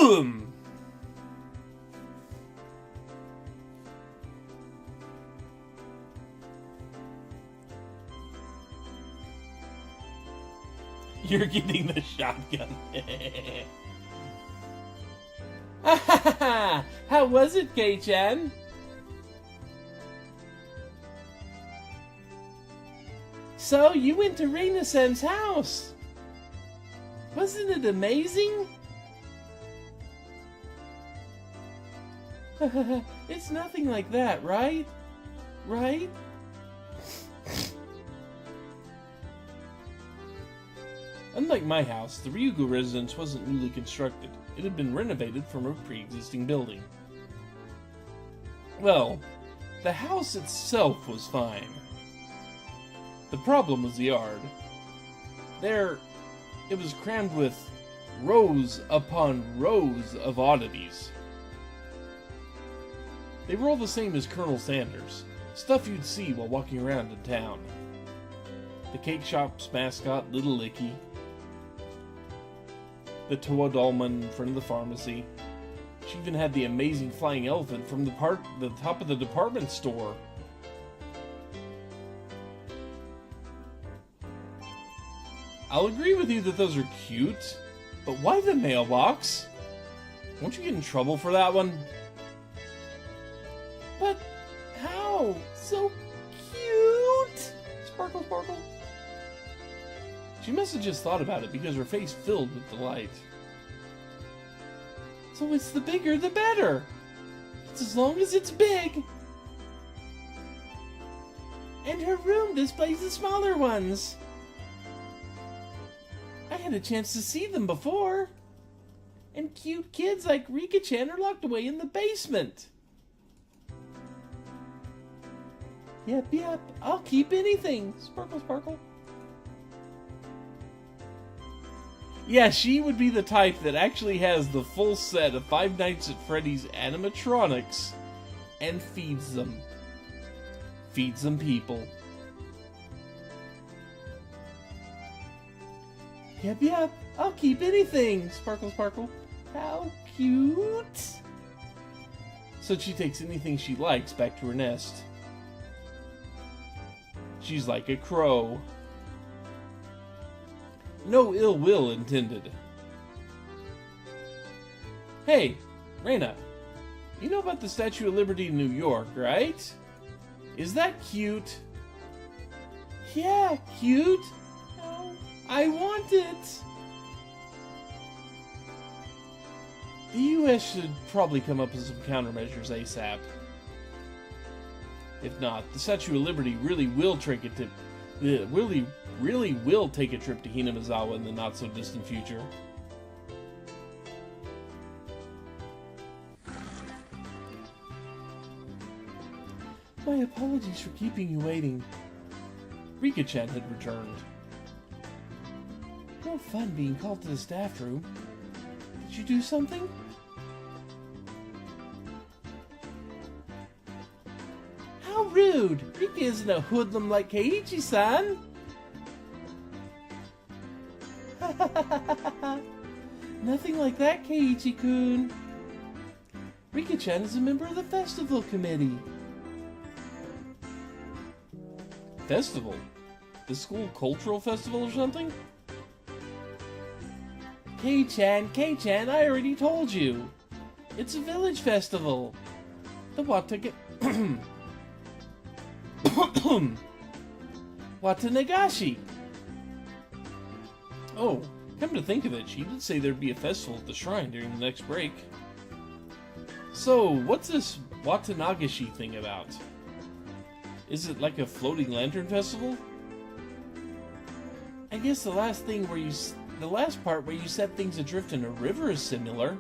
You're getting the shotgun. How was it, Kei-chan? So, you went to Rena-san's house. Wasn't it amazing? It's nothing like that, right? Right? Unlike my house, the Ryugu residence wasn't newly constructed. It had been renovated from a pre-existing building. Well, the house itself was fine. The problem was the yard. There, it was crammed with rows upon rows of oddities. They were all the same as Colonel Sanders, stuff you'd see while walking around in town. The cake shop's mascot, Little Licky. The Toa Dolman in front of the pharmacy. She even had the amazing flying elephant from the top of the department store. I'll agree with you that those are cute, but why the mailbox? Won't you get in trouble for that one? But how? So cute! Sparkle, sparkle. She must have just thought about it because her face filled with delight. So it's the bigger the better. It's as long as it's big. And her room displays the smaller ones. I had a chance to see them before. And cute kids like Rika-chan are locked away in the basement. Yep, yep, I'll keep anything. Sparkle, sparkle. Yeah, she would be the type that actually has the full set of Five Nights at Freddy's animatronics and feeds them. Feeds them people. Yep, yep, I'll keep anything. Sparkle, sparkle. How cute. So she takes anything she likes back to her nest. She's like a crow. No ill will intended. Hey, Rena, you know about the Statue of Liberty in New York, right? Is that cute? Yeah, cute. Oh, I want it. The U.S. should probably come up with some countermeasures ASAP. If not, the Statue of Liberty really will take a trip to Hinamizawa in the not-so-distant future. My apologies for keeping you waiting. Rika-chan had returned. No fun being called to the staff room. Did you do something? How rude! Rika isn't a hoodlum like Keiichi-san! Nothing like that, Keiichi-kun. Rika-chan is a member of the festival committee. Festival? The school cultural festival or something? Kei-chan, I already told you. It's a village festival. The Watanagashi. Oh, come to think of it, she did say there'd be a festival at the shrine during the next break. So, what's this Watanagashi thing about? Is it like a floating lantern festival? I guess the last part where you set things adrift in a river is similar.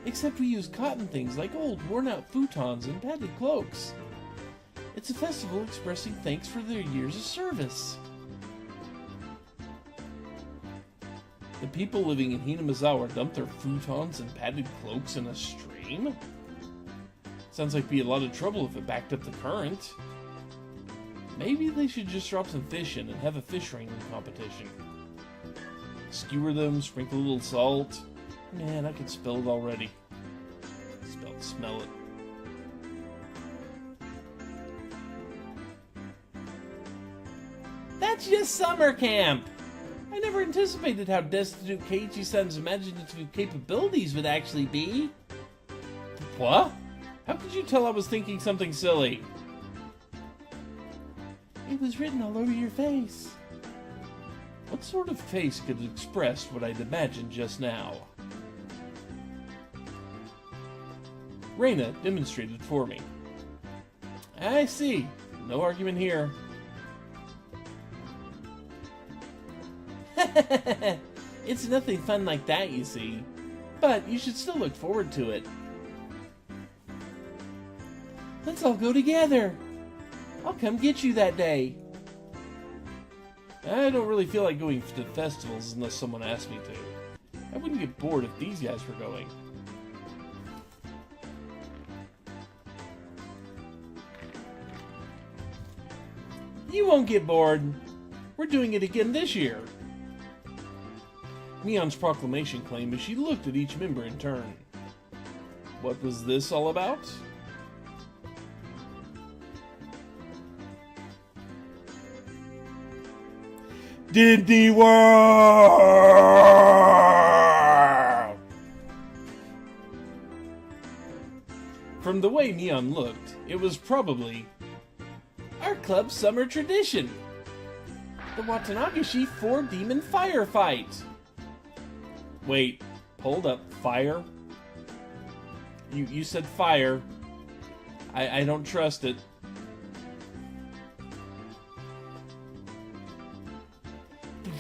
Except we use cotton things like old worn-out futons and padded cloaks. It's a festival expressing thanks for their years of service. The people living in Hinamizawa dump their futons and padded cloaks in a stream? Sounds like it'd be a lot of trouble if it backed up the current. Maybe they should just drop some fish in and have a fish wrangling competition. Skewer them, sprinkle a little salt, Man, I could smell it already. Smell it. That's just summer camp! I never anticipated how destitute Keiichi-san's imaginative capabilities would actually be. What? How could you tell I was thinking something silly? It was written all over your face. What sort of face could express what I'd imagined just now? Rena demonstrated for me. I see. No argument here. It's nothing fun like that, you see. But you should still look forward to it. Let's all go together. I'll come get you that day. I don't really feel like going to festivals unless someone asked me to. I wouldn't get bored if these guys were going. You won't get bored. We're doing it again this year. Neon's proclamation claimed as she looked at each member in turn. What was this all about? Disney World! From the way Neon looked, it was probably our club's summer tradition. The Onikakushi 4-demon firefight. Wait, hold up, fire? You said fire. I don't trust it.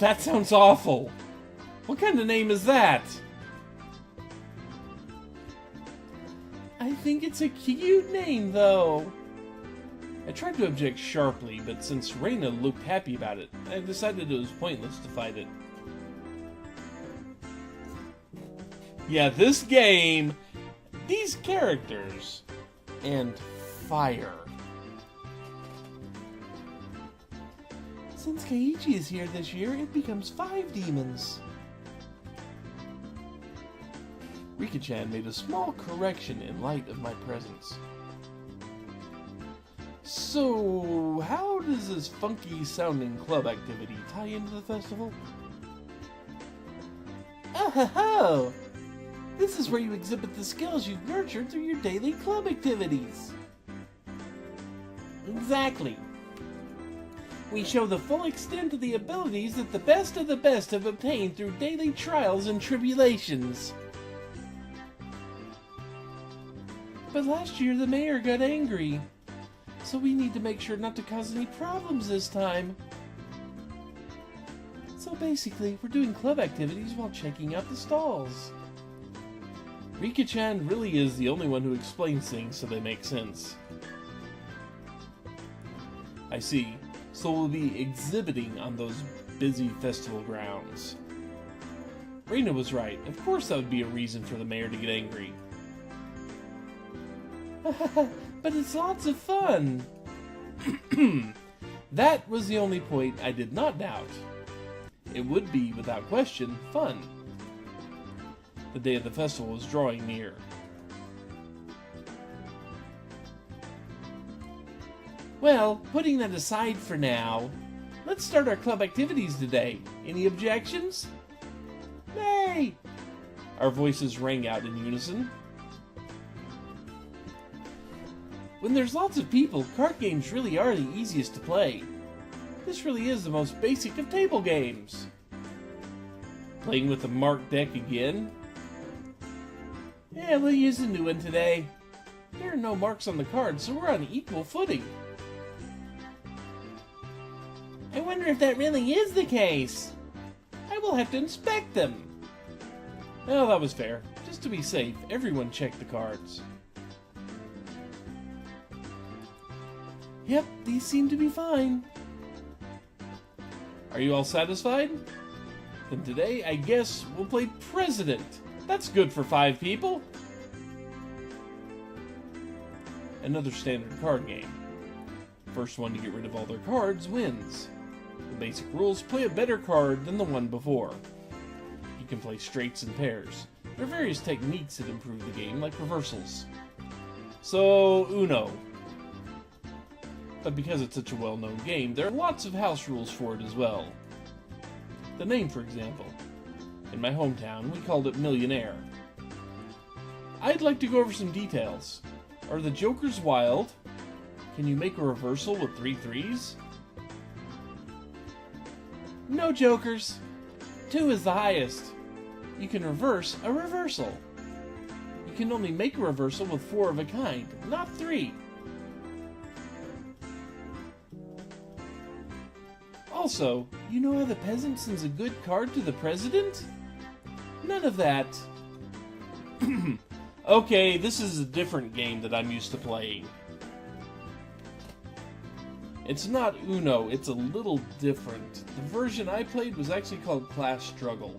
That sounds awful. What kind of name is that? I think it's a cute name, though. I tried to object sharply, but since Rena looked happy about it, I decided it was pointless to fight it. Yeah, this game, these characters, and fire. Since Keiichi is here this year, it becomes 5 demons. Rika-chan made a small correction in light of my presence. So, how does this funky-sounding club activity tie into the festival? Oh ho ho! This is where you exhibit the skills you've nurtured through your daily club activities. Exactly. We show the full extent of the abilities that the best of the best have obtained through daily trials and tribulations. But last year the mayor got angry, so we need to make sure not to cause any problems this time. So basically, we're doing club activities while checking out the stalls. Rika-chan really is the only one who explains things so they make sense. I see. So we'll be exhibiting on those busy festival grounds. Rena was right. Of course that would be a reason for the mayor to get angry. But it's lots of fun. That was the only point I did not doubt. It would be, without question, fun. The day of the festival was drawing near. Well, putting that aside for now, let's start our club activities today. Any objections? Nay! Our voices rang out in unison. When there's lots of people, card games really are the easiest to play. This really is the most basic of table games. Playing with the marked deck again? Yeah, we'll use a new one today. There are no marks on the cards, so we're on equal footing. I wonder if that really is the case. I will have to inspect them. Well, that was fair. Just to be safe, everyone checked the cards. Yep, these seem to be fine. Are you all satisfied? Then today, I guess, we'll play President. That's good for 5 people. Another standard card game. First one to get rid of all their cards wins. The basic rules: play a better card than the one before. You can play straights and pairs. There are various techniques that improve the game, like reversals. So, Uno. But because it's such a well-known game, there are lots of house rules for it as well. The name, for example. In my hometown, we called it Millionaire. I'd like to go over some details. Are the jokers wild? Can you make a reversal with 3 threes? No jokers. 2 is the highest. You can reverse a reversal. You can only make a reversal with 4 of a kind, not 3. Also, you know how the peasant sends a good card to the president? None of that. Okay, this is a different game that I'm used to playing. It's not Uno, it's a little different. The version I played was actually called Class Struggle.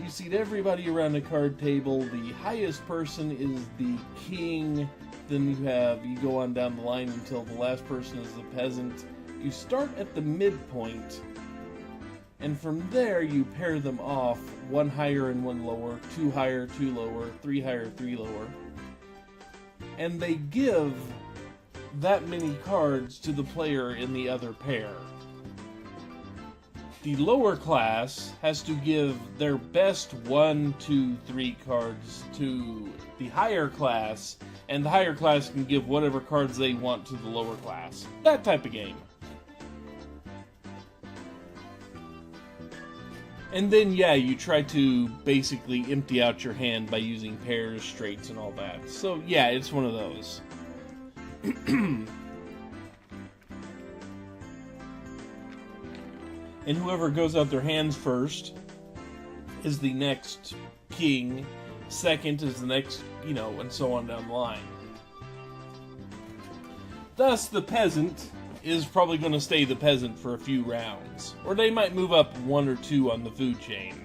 You seat everybody around a card table. The highest person is the king. Then you go on down the line until the last person is the peasant. You start at the midpoint, and from there you pair them off, 1 higher and 1 lower, 2 higher, 2 lower, 3 higher, 3 lower. And they give that many cards to the player in the other pair. The lower class has to give their best 1, 2, 3 cards to the higher class, and the higher class can give whatever cards they want to the lower class. That type of game. And then, yeah, you try to basically empty out your hand by using pairs, straights, and all that. So, yeah, it's one of those. And whoever goes out their hands first is the next king, second is the next, and so on down the line. Thus, the peasant is probably going to stay the peasant for a few rounds. Or they might move up 1 or 2 on the food chain.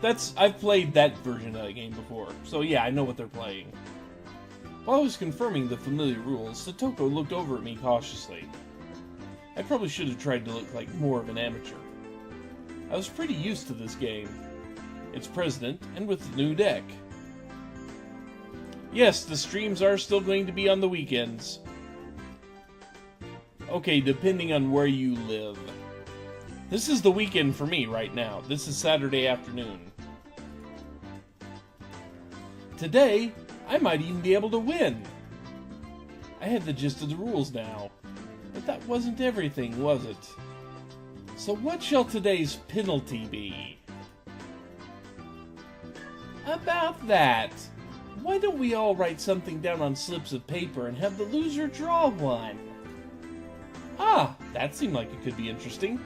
I've played that version of the game before, so yeah, I know what they're playing. While I was confirming the familiar rules, Satoko looked over at me cautiously. I probably should have tried to look like more of an amateur. I was pretty used to this game. It's president, and with the new deck. Yes, the streams are still going to be on the weekends. Okay, depending on where you live. This is the weekend for me right now. This is Saturday afternoon. Today, I might even be able to win. I had the gist of the rules now. But that wasn't everything, was it? So what shall today's penalty be? About that, why don't we all write something down on slips of paper and have the loser draw one? Ah, that seemed like it could be interesting.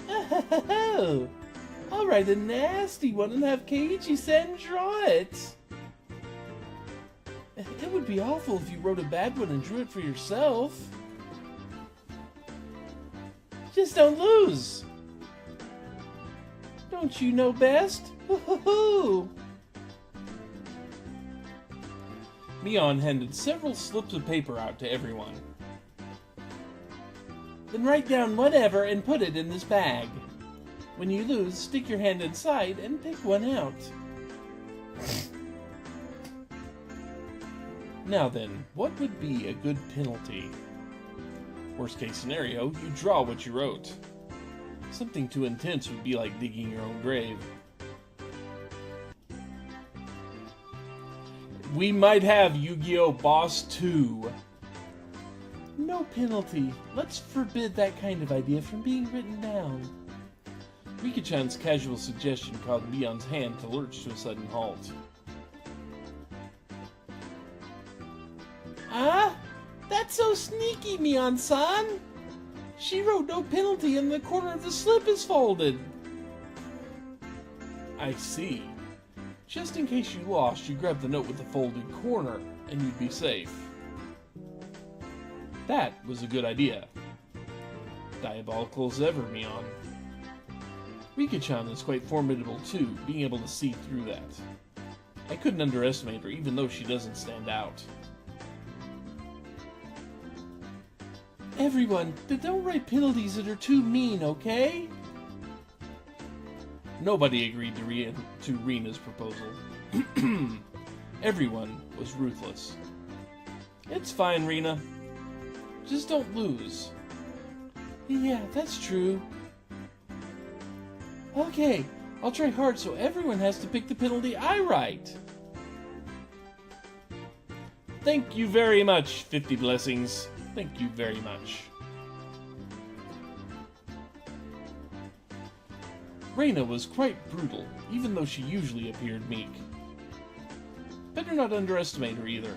Oh, I'll write a nasty one and have Keiichi-san draw it. It would be awful if you wrote a bad one and drew it for yourself. Just don't lose. Don't you know best? Woo-hoo-hoo! Mion handed several slips of paper out to everyone. Then write down whatever and put it in this bag. When you lose, stick your hand inside and pick one out. Now then, what would be a good penalty? Worst case scenario, you draw what you wrote. Something too intense would be like digging your own grave. We might have Yu-Gi-Oh! Boss 2. No penalty. Let's forbid that kind of idea from being written down. Rika-chan's casual suggestion caused Mion's hand to lurch to a sudden halt. Ah? That's so sneaky, Mion-san! She wrote no penalty and the corner of the slip is folded. I see. Just in case you lost, you grab the note with the folded corner, and you'd be safe. That was a good idea. Diabolical as ever, Mion. Rika-chan is quite formidable too, being able to see through that. I couldn't underestimate her, even though she doesn't stand out. Everyone, don't write penalties that are too mean, okay? Nobody agreed to Rena's proposal. Everyone was ruthless. It's fine, Rena. Just don't lose. Yeah, that's true. Okay, I'll try hard so everyone has to pick the penalty I write. Thank you very much, 50 blessings. Thank you very much. Rena was quite brutal, even though she usually appeared meek. Better not underestimate her either.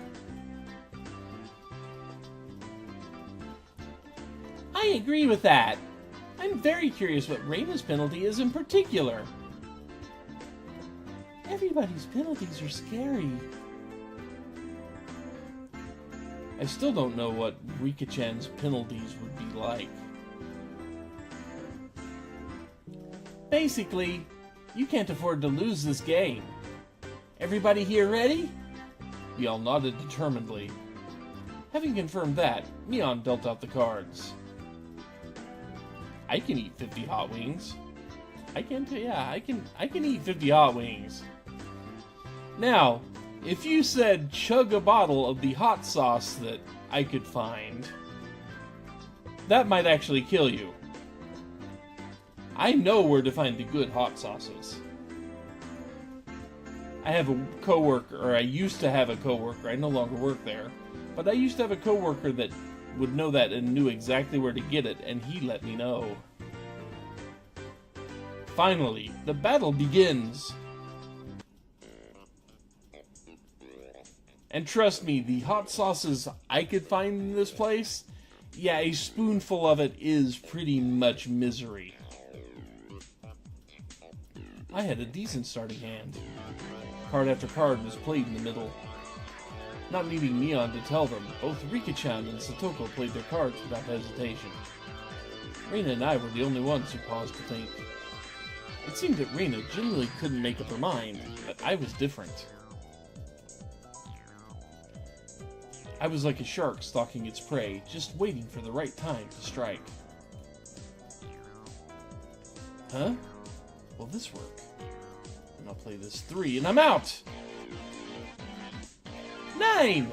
I agree with that. I'm very curious what Rena's penalty is in particular. Everybody's penalties are scary. I still don't know what Rika-chan's penalties would be like. Basically, you can't afford to lose this game. Everybody here ready? We all nodded determinedly. Having confirmed that, Neon dealt out the cards. I can eat 50 hot wings. I can eat 50 hot wings. Now, if you said chug a bottle of the hot sauce that I could find, that might actually kill you. I know where to find the good hot sauces. I have a coworker, or I used to have a coworker, I no longer work there, but I used to have a coworker that would know that and knew exactly where to get it, and he let me know. Finally, the battle begins. And trust me, the hot sauces I could find in this place, yeah, a spoonful of it is pretty much misery. I had a decent starting hand. Card after card was played in the middle. Not needing Neon to tell them, both Rika-chan and Satoko played their cards without hesitation. Rena and I were the only ones who paused to think. It seemed that Rena genuinely couldn't make up her mind, but I was different. I was like a shark stalking its prey, just waiting for the right time to strike. Huh? Will this work? And I'll play this 3 and I'm out! 9!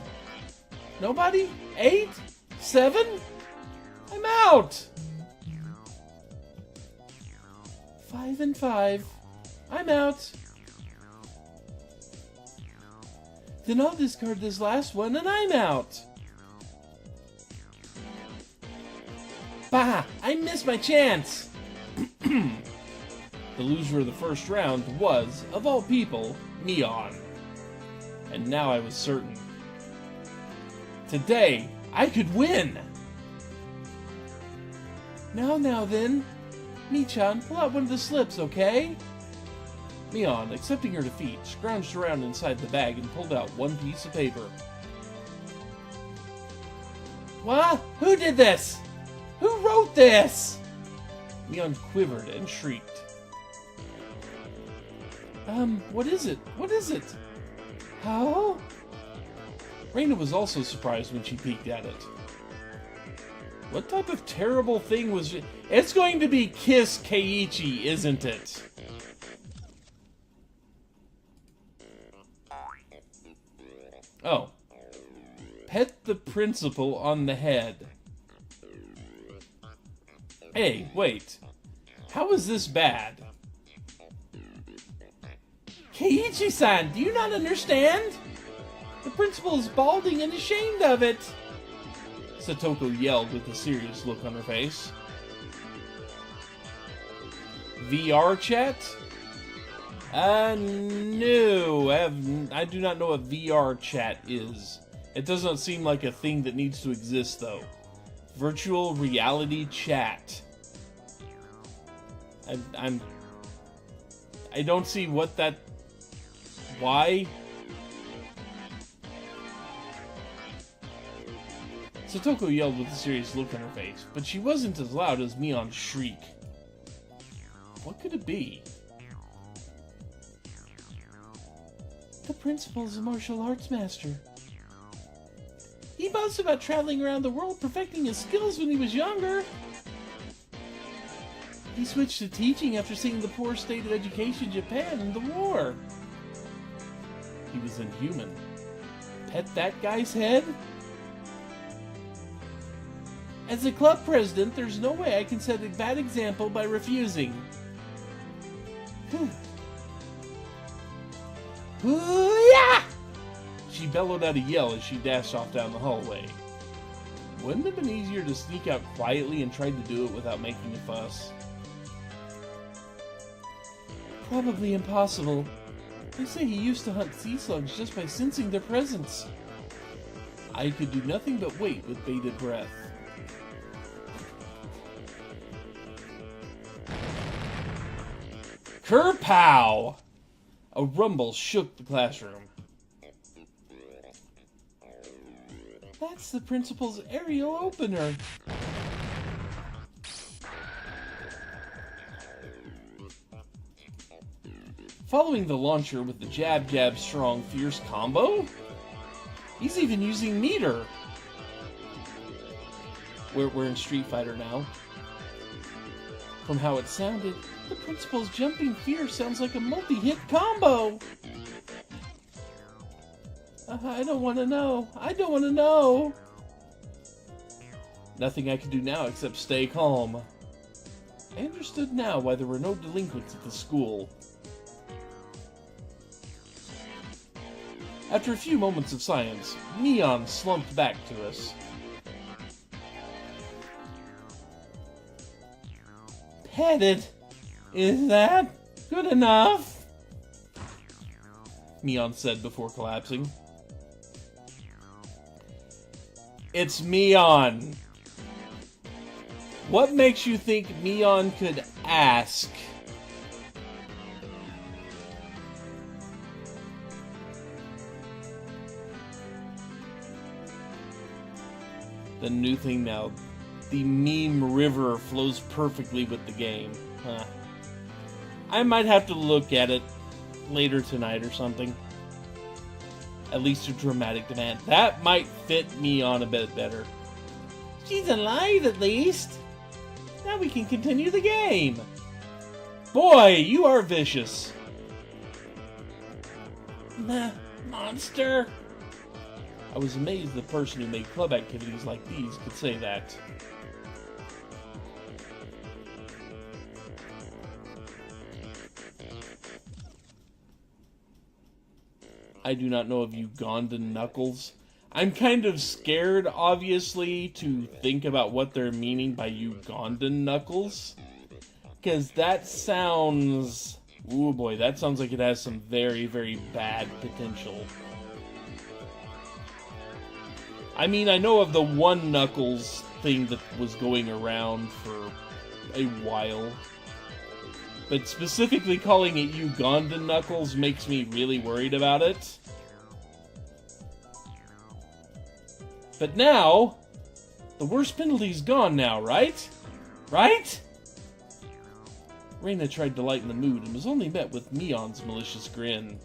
Nobody? 8? 7? I'm out! 5 and 5. I'm out. Then I'll discard this last one and I'm out. Bah! I missed my chance! The loser of the first round was, of all people, Neon. And now I was certain. Today, I could win! Now then. Mi-chan, pull out one of the slips, okay? Neon, accepting her defeat, scrounged around inside the bag and pulled out one piece of paper. What? Who did this? Who wrote this? Neon quivered and shrieked. What is it? What is it? How? Rena was also surprised when she peeked at it. What type of terrible thing was it? It's going to be Kiss Keiichi, isn't it? Oh. Pet the principal on the head. Hey, wait. How is this bad? Keiichi-san, do you not understand? The principal is balding and ashamed of it. Satoko yelled with a serious look on her face. VR chat? No. I do not know what VR chat is. It does not seem like a thing that needs to exist, though. Virtual reality chat. I don't see what that... Why? Satoko yelled with a serious look on her face, but she wasn't as loud as Neon's shriek. What could it be? The principal is a martial arts master. He boasts about traveling around the world perfecting his skills when he was younger. He switched to teaching after seeing the poor state of education in Japan in the war. He was inhuman. Pet that guy's head? As a club president, there's no way I can set a bad example by refusing. Hoo-yah! She bellowed out a yell as she dashed off down the hallway. Wouldn't it have been easier to sneak out quietly and try to do it without making a fuss? Probably impossible. They say he used to hunt sea slugs just by sensing their presence. I could do nothing but wait with bated breath. Kerpow! A rumble shook the classroom. That's the principal's aerial opener. Following the launcher with the jab, jab, strong, fierce combo? He's even using meter. We're in Street Fighter now. From how it sounded, the principal's jumping fear sounds like a multi-hit combo. I don't want to know. I don't want to know. Nothing I could do now except stay calm. I understood now why there were no delinquents at the school. After a few moments of silence, Neon slumped back to us. Petted? Is that good enough? Neon said before collapsing. It's Neon. What makes you think Neon could ask? The new thing now. The meme river flows perfectly with the game. Huh. I might have to look at it later tonight or something. At least a dramatic demand. That might fit me on a bit better. She's alive at least. Now we can continue the game. Boy, you are vicious. Monster. I was amazed the person who made club activities like these could say that. I do not know of Ugandan knuckles. I'm kind of scared, obviously, to think about what they're meaning by Ugandan knuckles. Because that sounds... Ooh boy, that sounds like it has some very, very bad potential. I mean, I know of the one Knuckles thing that was going around for a while. But specifically calling it Ugandan Knuckles makes me really worried about it. But now, the worst penalty's gone now, right? Right? Rena tried to lighten the mood and was only met with Neon's malicious grin.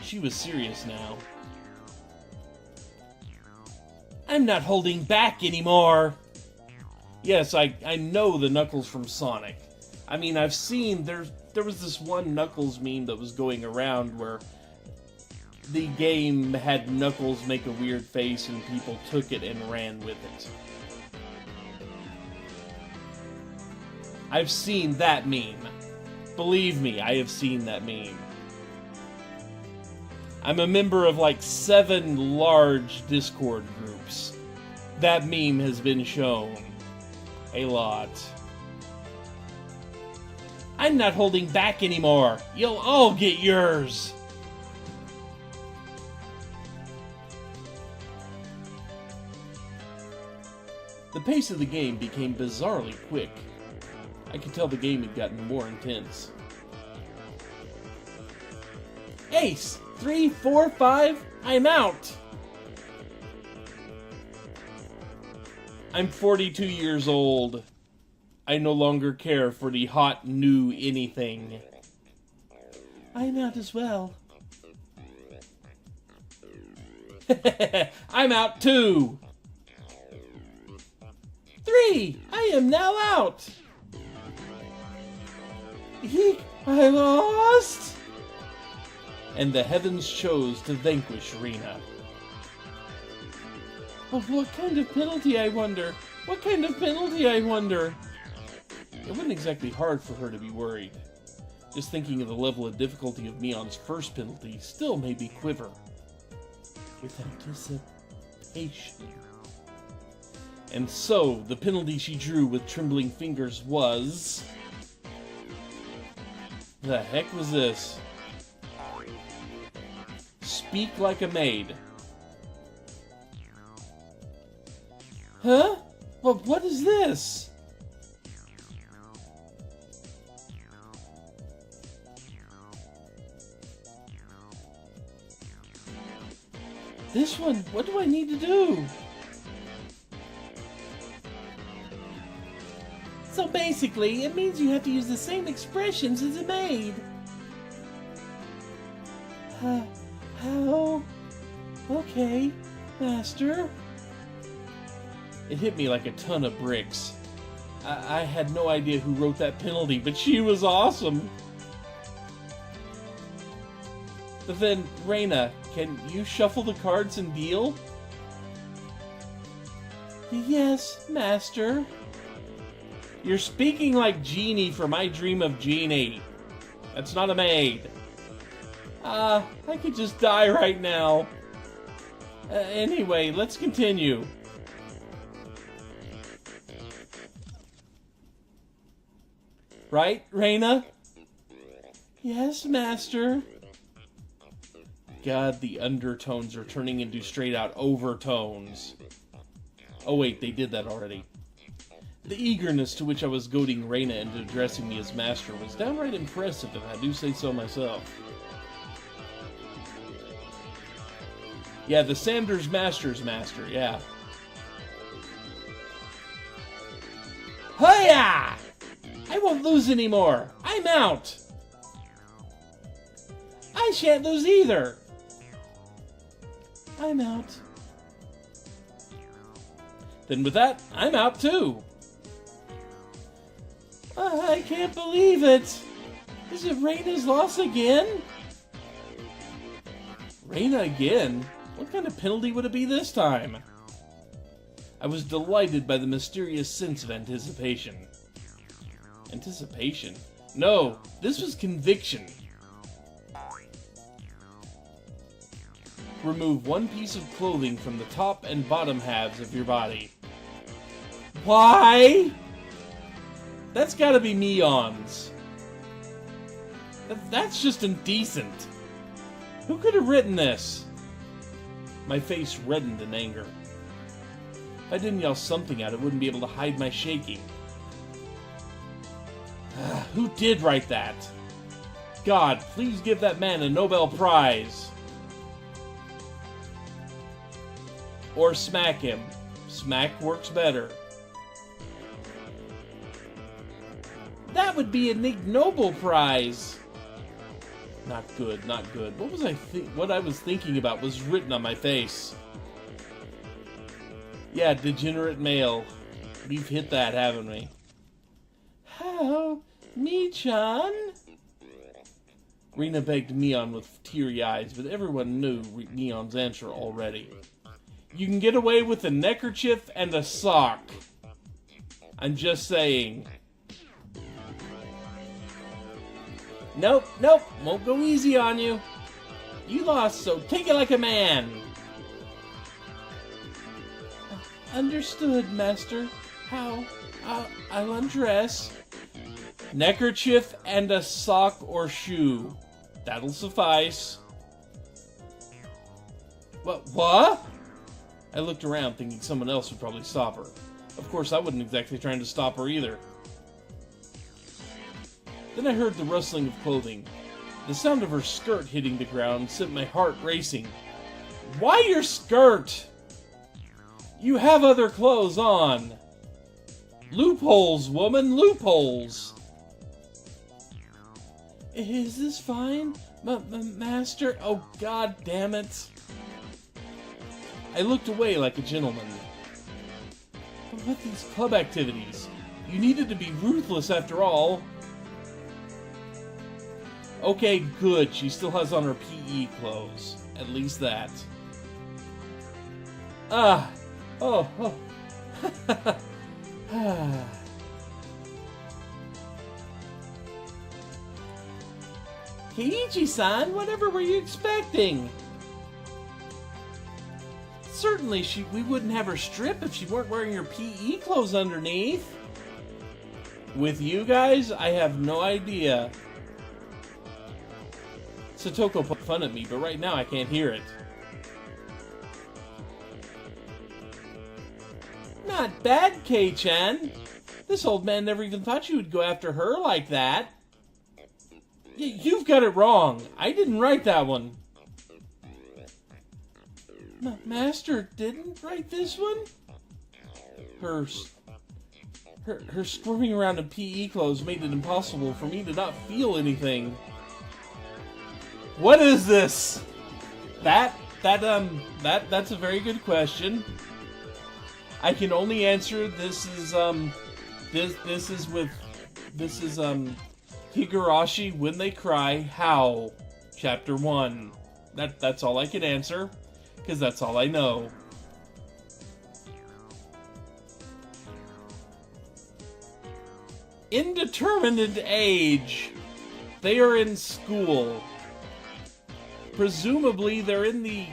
She was serious now. I'm not holding back anymore! Yes, I know the Knuckles from Sonic. I mean, I've seen, there was this one Knuckles meme that was going around where the game had Knuckles make a weird face and people took it and ran with it. I've seen that meme. Believe me, I have seen that meme. I'm a member of like 7 large Discord groups. That meme has been shown a lot. I'm not holding back anymore. You'll all get yours. The pace of the game became bizarrely quick. I could tell the game had gotten more intense. Ace! 3, 4, 5, I'm out! I'm 42 years old. I no longer care for the hot new anything. I'm out as well. I'm out too. 3! I am now out. Eek! I lost. And the heavens chose to vanquish Rena. Oh, what kind of penalty, I wonder? What kind of penalty, I wonder? It wasn't exactly hard for her to be worried. Just thinking of the level of difficulty of Mion's first penalty still made me quiver. With anticipation. And so, the penalty she drew with trembling fingers was... The heck was this? Speak like a maid. Huh? Well, what is this? This one, what do I need to do? So basically, it means you have to use the same expressions as a maid. How? Okay, master. It hit me like a ton of bricks. I had no idea who wrote that penalty, but she was awesome. But then, Rena, can you shuffle the cards and deal? Yes, master. You're speaking like Genie from I Dream of Jeannie. That's not a maid. I could just die right now. Anyway, let's continue. Right, Rena? Yes, master. God, the undertones are turning into straight-out overtones. Oh wait, they did that already. The eagerness to which I was goading Rena into addressing me as master was downright impressive, if I do say so myself. Yeah, the Sanders Master's master, yeah. Hiya! I won't lose anymore! I'm out! I shan't lose either! I'm out. Then with that, I'm out too! I can't believe it! Is it Rena's loss again? Rena again? What kind of penalty would it be this time? I was delighted by the mysterious sense of anticipation. Anticipation? No, this was conviction. Remove one piece of clothing from the top and bottom halves of your body. Why? That's gotta be Mion's. That's just indecent. Who could have written this? My face reddened in anger. If I didn't yell something out, I wouldn't be able to hide my shaking. Who did write that? God, please give that man a Nobel Prize. Or smack him. Smack works better. That would be an Ig Nobel Prize. Not good, not good. What I was thinking about was written on my face. Yeah, degenerate male. We've hit that, haven't we? How? Me-chan? Rena begged Mion with teary eyes, but everyone knew Mion's answer already. You can get away with a neckerchief and a sock. I'm just saying. Nope, nope, won't go easy on you. You lost, so take it like a man. Understood, master. How? I'll undress. Neckerchief and a sock or shoe. That'll suffice. What? I looked around thinking someone else would probably stop her. Of course, I wasn't exactly trying to stop her either. Then I heard the rustling of clothing. The sound of her skirt hitting the ground sent my heart racing. Why your skirt? You have other clothes on. Loopholes, woman, loopholes. Is this fine? Master? Oh, god damn it. I looked away like a gentleman. But what these club activities? You needed to be ruthless after all. Okay, good. She still has on her PE clothes. At least that. Oh. Keiichi-san, whatever were you expecting? Certainly, we wouldn't have her strip if she weren't wearing her PE clothes underneath. With you guys, I have no idea. Satoko put fun at me, but right now I can't hear it. Not bad, Kei-chan. This old man never even thought you would go after her like that. You've got it wrong. I didn't write that one. Master didn't write this one? Her squirming around in PE clothes made it impossible for me to not feel anything. What is this? That's a very good question. I can only answer this is Higurashi When They Cry How Chapter 1. That's all I can answer, because that's all I know. Indeterminate age. They are in school. Presumably they're in the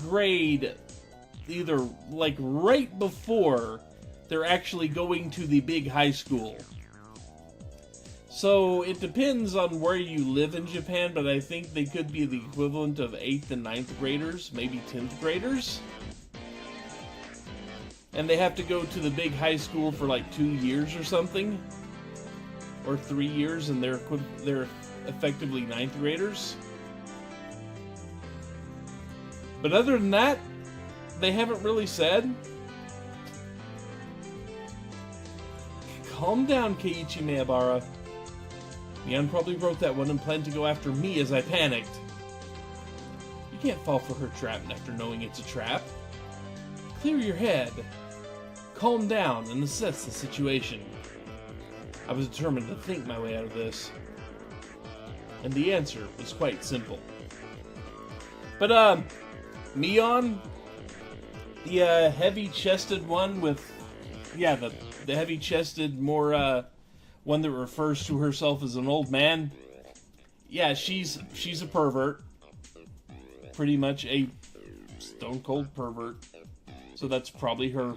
grade either like right before they're actually going to the big high school. So it depends on where you live in Japan, but I think they could be the equivalent of 8th and 9th graders, maybe 10th graders. And they have to go to the big high school for like 2 years or something. Or 3 years, and they're effectively 9th graders. But other than that, they haven't really said. Calm down, Keiichi Miyabara. Mion probably wrote that one and planned to go after me as I panicked. You can't fall for her trap after knowing it's a trap. Clear your head. Calm down and assess the situation. I was determined to think my way out of this. And the answer was quite simple. But, Mion, the heavy-chested one with, the heavy-chested, more, one that refers to herself as an old man. Yeah, she's a pervert. Pretty much a stone-cold pervert. So that's probably her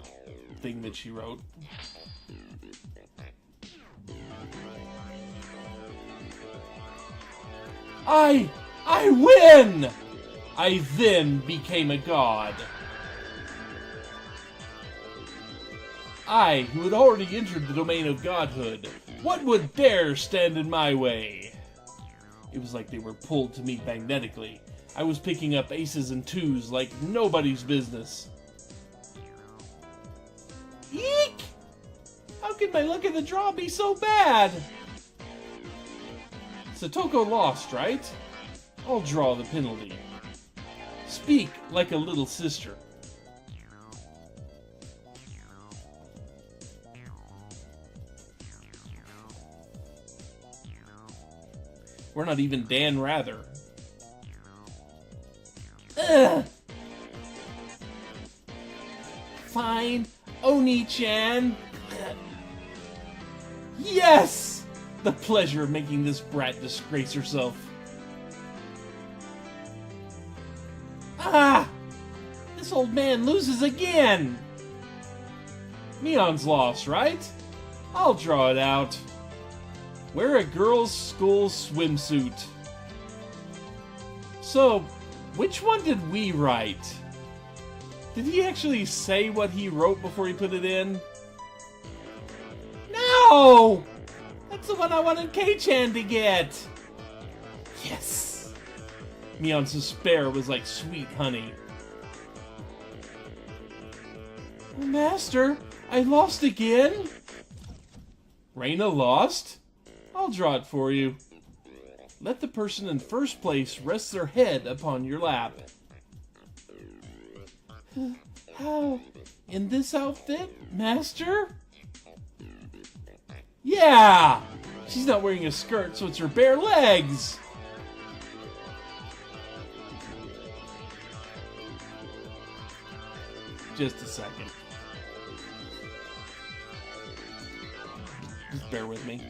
thing that she wrote. I win! I then became a god. I, who had already entered the domain of godhood, what would dare stand in my way? It was like they were pulled to me magnetically. I was picking up aces and twos like nobody's business. Eek! How could my luck in the draw be so bad? Satoko lost, right? I'll draw the penalty. Speak like a little sister. We're not even Dan Rather. Ugh. Fine, Oni-chan. Yes! The pleasure of making this brat disgrace herself. Ah! This old man loses again! Mion's lost, right? I'll draw it out. Wear a girls' school swimsuit. So, which one did we write? Did he actually say what he wrote before he put it in? No! That's the one I wanted Kei-chan to get! Yes! Mion's despair was like sweet honey. Master, I lost again? Rena lost? I'll draw it for you. Let the person in first place rest their head upon your lap. How? In this outfit, master? Yeah! She's not wearing a skirt, so it's her bare legs! Just a second. Just bear with me.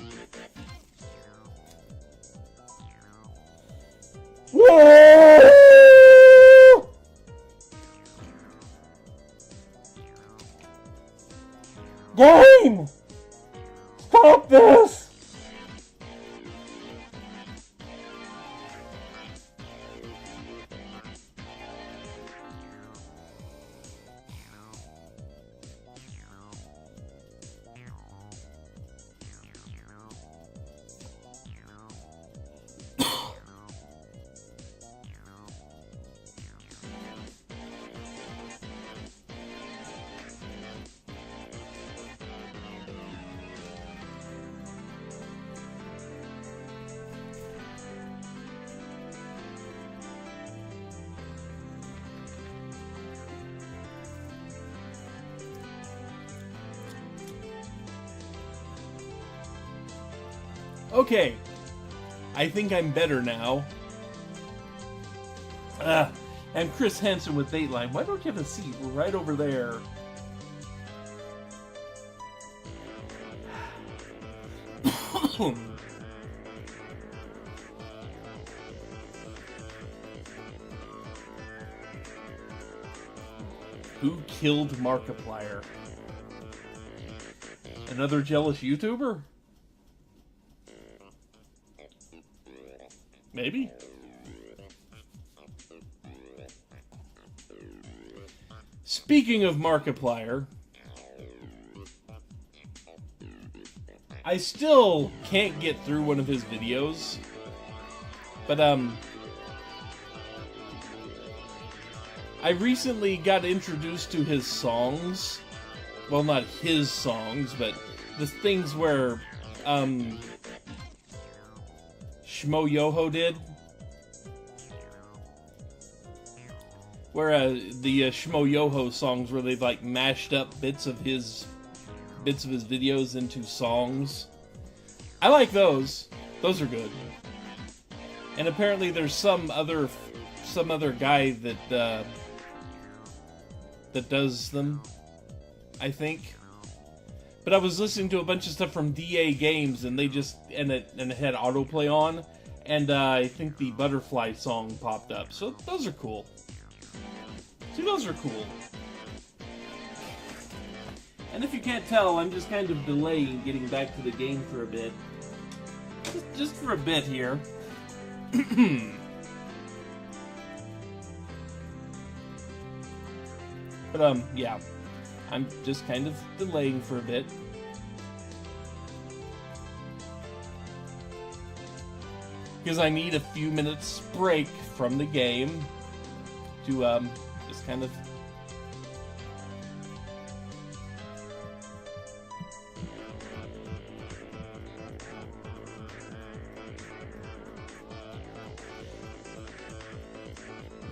Game! Stop this! Okay, I think I'm better now. And Chris Hansen with Dateline. Why don't you have a seat right over there? Who killed Markiplier? Another jealous YouTuber? Maybe. Speaking of Markiplier, I still can't get through one of his videos, but I recently got introduced to his songs. Well, not his songs, but the things where Shmo Yoho did, where the Shmo Yoho songs where they've like mashed up bits of his videos into songs. I like those. Those are good. And apparently there's some other guy that does them, I think. But I was listening to a bunch of stuff from DA Games, and it had autoplay on, and I think the Butterfly song popped up. So those are cool. See, those are cool. And if you can't tell, I'm just kind of delaying getting back to the game for a bit. Just for a bit here. But, yeah. I'm just kind of delaying for a bit. Because I need a few minutes break from the game to, just kind of...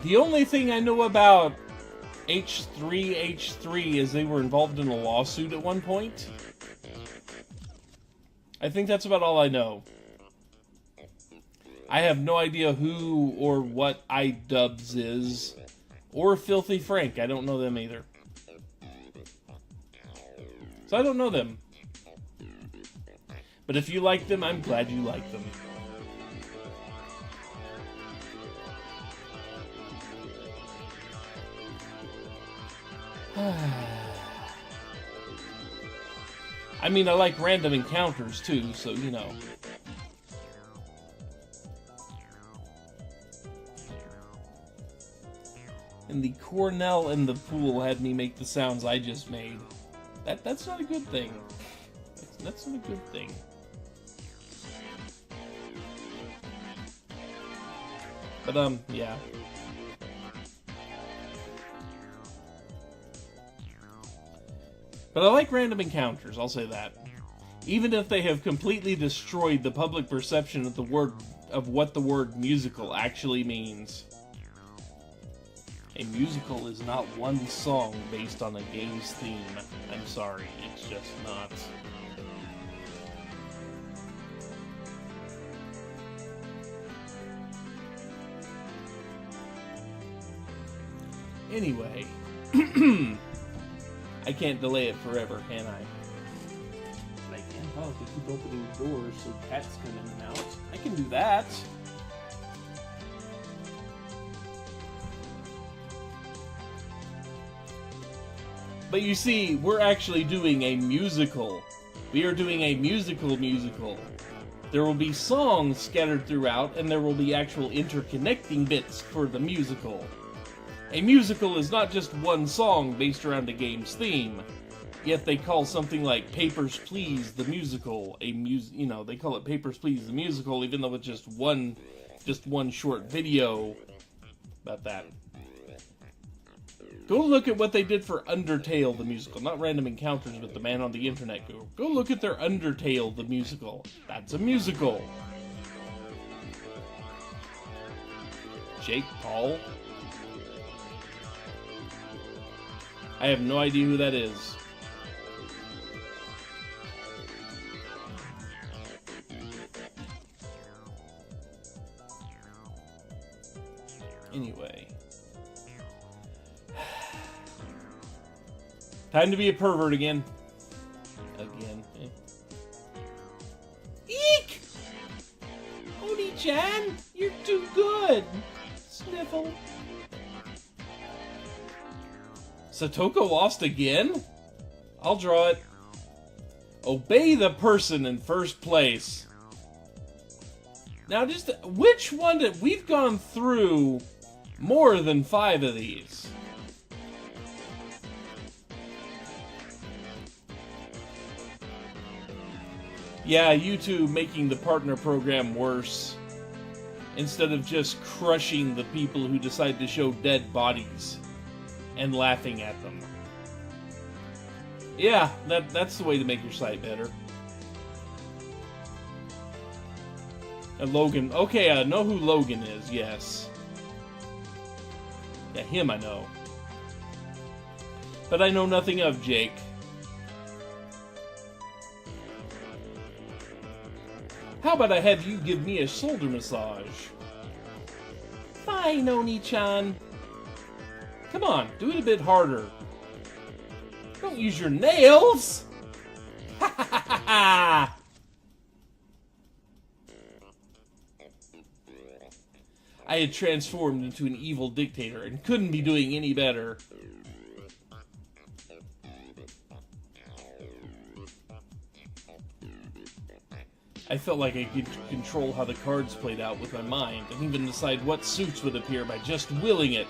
The only thing I know about H3 is they were involved in a lawsuit at one point. I think that's about all I know. I have no idea who or what iDubbbz is. Or Filthy Frank. I don't know them either. So I don't know them. But if you like them, I'm glad you like them. I mean, I like random encounters too, so you know. And the Cornell in the pool had me make the sounds I just made. That's not a good thing. That's not a good thing. But yeah. But I like random encounters, I'll say that. Even if they have completely destroyed the public perception of the word of what the word musical actually means. A musical is not one song based on a game's theme. I'm sorry, it's just not. Anyway, I can't delay it forever, can I? I can probably keep opening doors so cats come in and out. I can do that. But you see, we're actually doing a musical. We are doing a musical. There will be songs scattered throughout, and there will be actual interconnecting bits for the musical. A musical is not just one song based around a game's theme. Yet they call something like Papers, Please the musical they call it Papers, Please the musical, even though it's just one short video about that. Go look at what they did for Undertale the musical, not Random Encounters with the Man on the Internet. Go look at their Undertale the musical. That's a musical. Jake Paul. I have no idea who that is. Anyway. Time to be a pervert again. Eek! Oni-chan, you're too good! Sniffle. Satoko lost again? I'll draw it. Obey the person in first place. Now, just which one did we've gone through more than 5 of these? Yeah, YouTube making the partner program worse instead of just crushing the people who decide to show dead bodies and laughing at them. Yeah, that's the way to make your site better. And Logan, okay, I know who Logan is, yes. Yeah, him I know. But I know nothing of Jake. How about I have you give me a shoulder massage? Fine, Oni-chan. Come on, do it a bit harder. Don't use your nails! Ha ha ha ha ha! I had transformed into an evil dictator and couldn't be doing any better. I felt like I could control how the cards played out with my mind, and even decide what suits would appear by just willing it.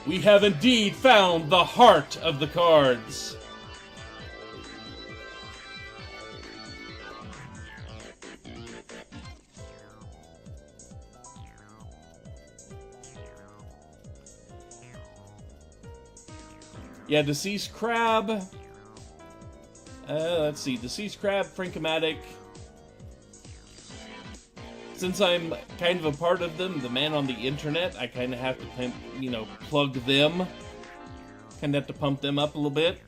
We have indeed found the heart of the cards! Yeah, Deceased Crab. Let's see. Deceased Crab, Frankomatic. Since I'm kind of a part of them, the Man on the Internet, I kind of have to, plug them. Kind of have to pump them up a little bit.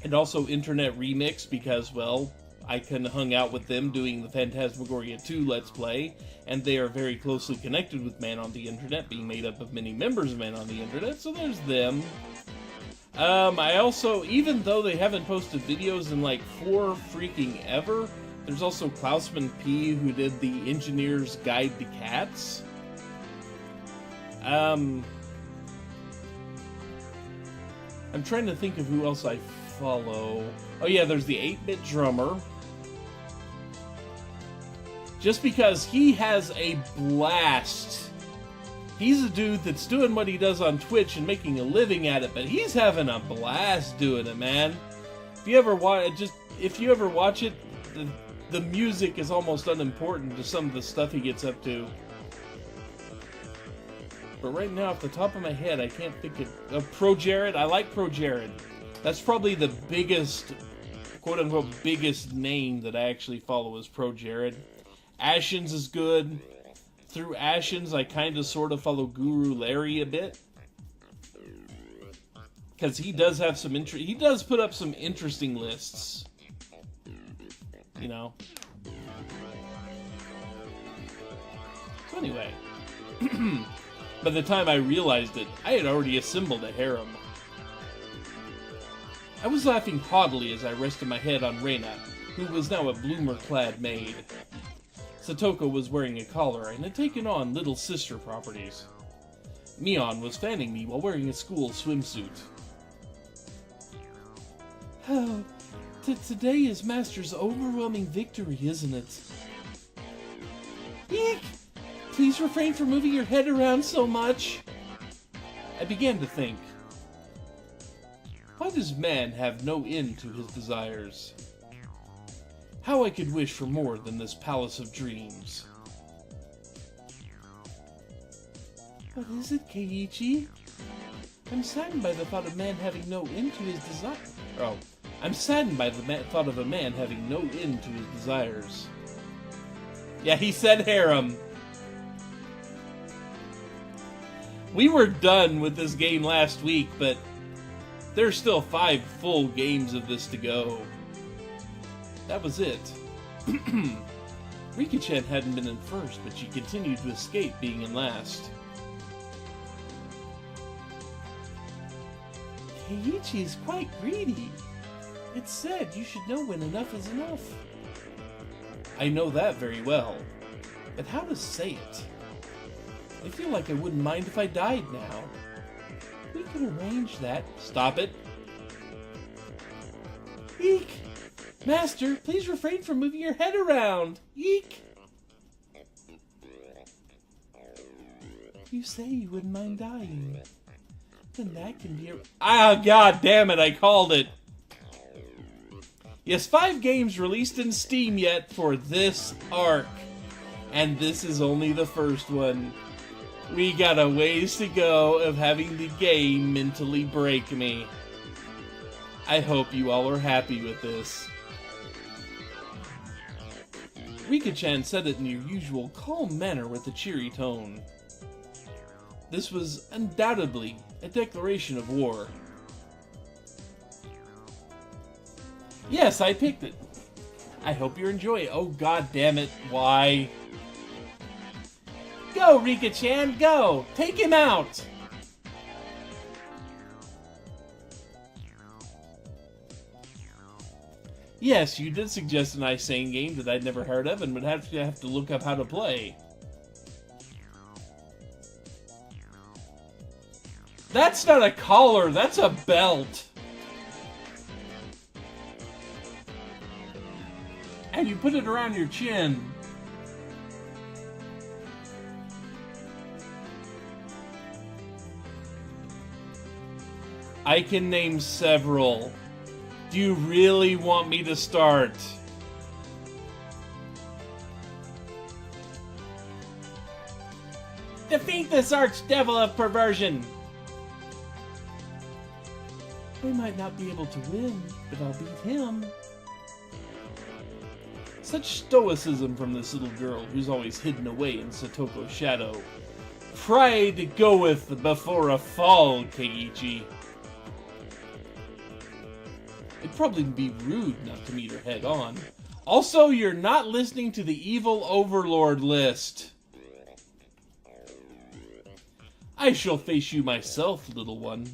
And also Internet Remix, because, well, I kind of hung out with them doing the Phantasmagoria 2 Let's Play, and they are very closely connected with Man on the Internet, being made up of many members of Man on the Internet, so there's them. I also, even though they haven't posted videos in like 4 freaking ever, there's also Klausman P, who did the Engineer's Guide to Cats. I'm trying to think of who else I follow. Oh yeah, there's the 8-Bit Drummer. Just because he has a blast. He's a dude that's doing what he does on Twitch and making a living at it, but he's having a blast doing it, man. If you ever watch it, the music is almost unimportant to some of the stuff he gets up to. But right now, off the top of my head, I can't think of Pro Jared. I like Pro Jared. That's probably the biggest, quote-unquote, biggest name that I actually follow is Pro Jared. Ashen's is good. Through Ashen's, I kind of sort of follow Guru Larry a bit. Because he does have some he does put up some interesting lists. You know. So anyway. By the time I realized it, I had already assembled a harem. I was laughing haughtily as I rested my head on Rena, who was now a bloomer-clad maid. Satoko was wearing a collar and had taken on little sister properties. Mion was fanning me while wearing a school swimsuit. Oh, today is Master's overwhelming victory, isn't it? Eek! Please refrain from moving your head around so much. I began to think. Why does man have no end to his desires? How I could wish for more than this palace of dreams. What is it, Keiichi? I'm saddened by the thought of man having no end to his desire. Oh, I'm saddened by the thought of a man having no end to his desires. Yeah, he said harem. We were done with this game last week, but there's still 5 full games of this to go. That was it. Rika-chan hadn't been in first, but she continued to escape being in last. Keiichi is quite greedy. It's said you should know when enough is enough. I know that very well, but how to say it? I feel like I wouldn't mind if I died now. We can arrange that. Stop it. Eek! Master, please refrain from moving your head around. Eek! You say you wouldn't mind dying. Then that can be a... Ah, god damn it, I called it. Yes, 5 games released in Steam yet for this arc. And this is only the first one. We got a ways to go of having the game mentally break me. I hope you all are happy with this. Rika-chan said it in your usual calm manner with a cheery tone. This was undoubtedly a declaration of war. Yes, I picked it. I hope you enjoy it. Oh, god damn it. Why? Go, Rika-chan, go! Take him out! Yes, you did suggest a nice sane game that I'd never heard of and would have to look up how to play. That's not a collar, that's a belt! And you put it around your chin. I can name several. Do you really want me to start? Defeat this archdevil of perversion! I might not be able to win, but I'll beat him. Such stoicism from this little girl who's always hidden away in Satoko's shadow. Pride goeth before a fall, Keiichi. It'd probably be rude not to meet her head on. Also, you're not listening to the evil overlord list. I shall face you myself, little one.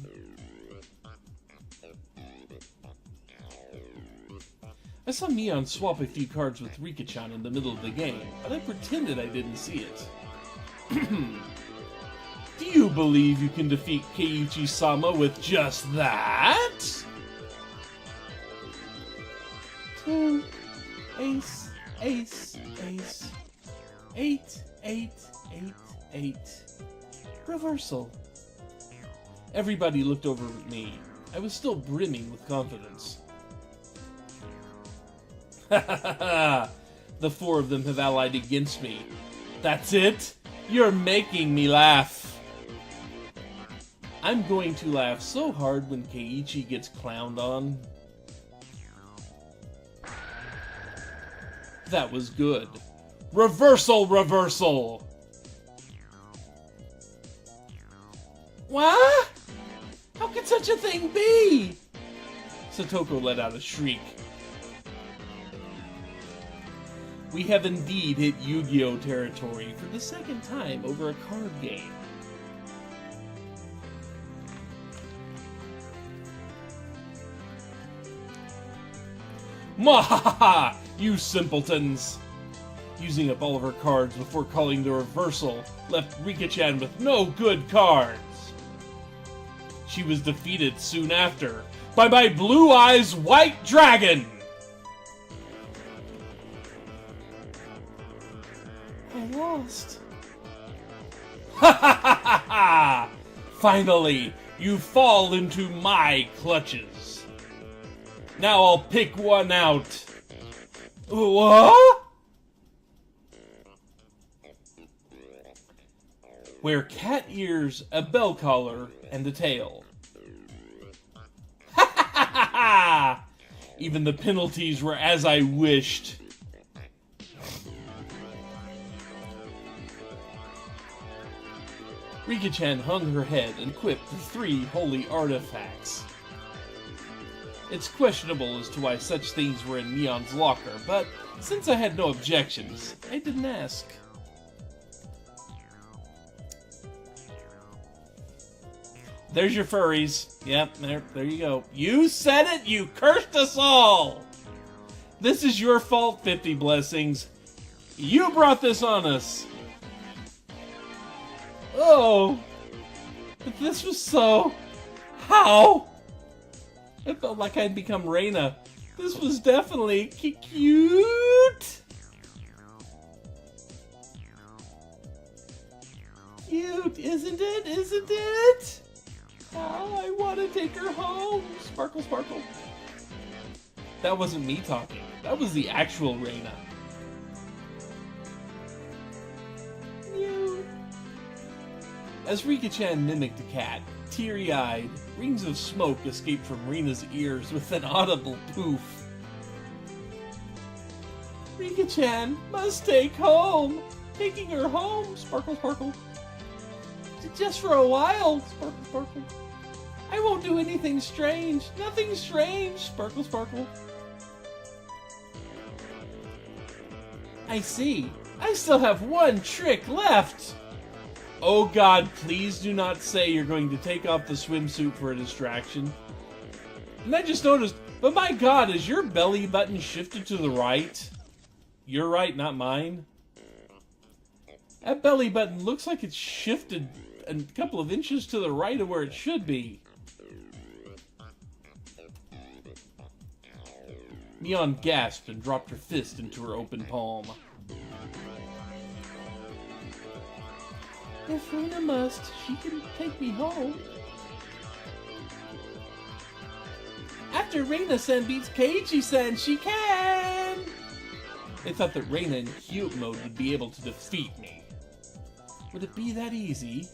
I saw Mion swap a few cards with Rika-chan in the middle of the game, but I pretended I didn't see it. Do you believe you can defeat Keiichi-sama with just that? 2, ace, ace, ace, 8, 8, 8, 8. Reversal. Everybody looked over at me. I was still brimming with confidence. Ha ha ha ha! The 4 of them have allied against me. That's it? You're making me laugh. I'm going to laugh so hard when Keiichi gets clowned on. That was good. Reversal, reversal! What? How could such a thing be? Satoko let out a shriek. We have indeed hit Yu-Gi-Oh! Territory for the second time over a card game. Mwahaha! You simpletons! Using up all of her cards before calling the reversal left Rika-chan with no good cards. She was defeated soon after by my Blue Eyes White Dragon! I lost. Ha ha ha ha ha! Finally, you fall into my clutches. Now I'll pick one out. What? Wear cat ears, a bell collar, and a tail. Ha ha ha ha ha! Even the penalties were as I wished. Rika-chan hung her head and quipped the 3 holy artifacts. It's questionable as to why such things were in Neon's locker, but since I had no objections, I didn't ask. There's your furries. Yep, there you go. You said it! You cursed us all! This is your fault, 50 blessings. You brought this on us. Oh, but this was so... How? I felt like I'd become Rena. This was definitely cute. Cute, isn't it? Isn't it? Oh, I want to take her home. Sparkle, sparkle. That wasn't me talking. That was the actual Rena. As Rika-chan mimicked a cat, teary-eyed, rings of smoke escaped from Rena's ears with an audible poof. Rika-chan must take home. Taking her home, sparkle, sparkle. Just for a while, sparkle, sparkle. I won't do anything strange. Nothing strange, sparkle, sparkle. I see. I still have one trick left. Oh God, please do not say you're going to take off the swimsuit for a distraction. And I just noticed, but my God, is your belly button shifted to the right? Your right, not mine? That belly button looks like it's shifted a couple of inches to the right of where it should be. Neon gasped and dropped her fist into her open palm. If Rena must, she can take me home. After Rena-san beats Keiichi-san, she can! They thought that Rena in cute mode would be able to defeat me. Would it be that easy?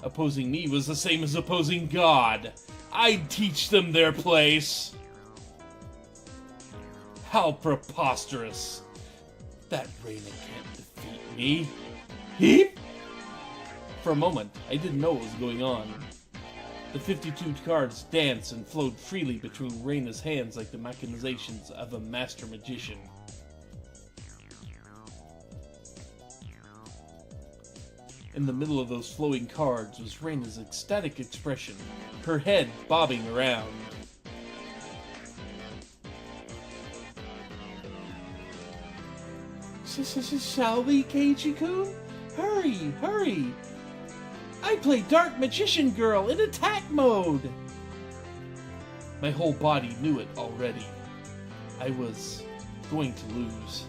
Opposing me was the same as opposing God. I'd teach them their place. How preposterous. That Rena can't defeat me. Heep! For a moment, I didn't know what was going on. The 52 cards danced and flowed freely between Rena's hands like the machinations of a master magician. In the middle of those flowing cards was Rena's ecstatic expression, her head bobbing around. Shall we, Keiichi-kun? Hurry, hurry! I play Dark Magician Girl in attack mode! My whole body knew it already. I was going to lose.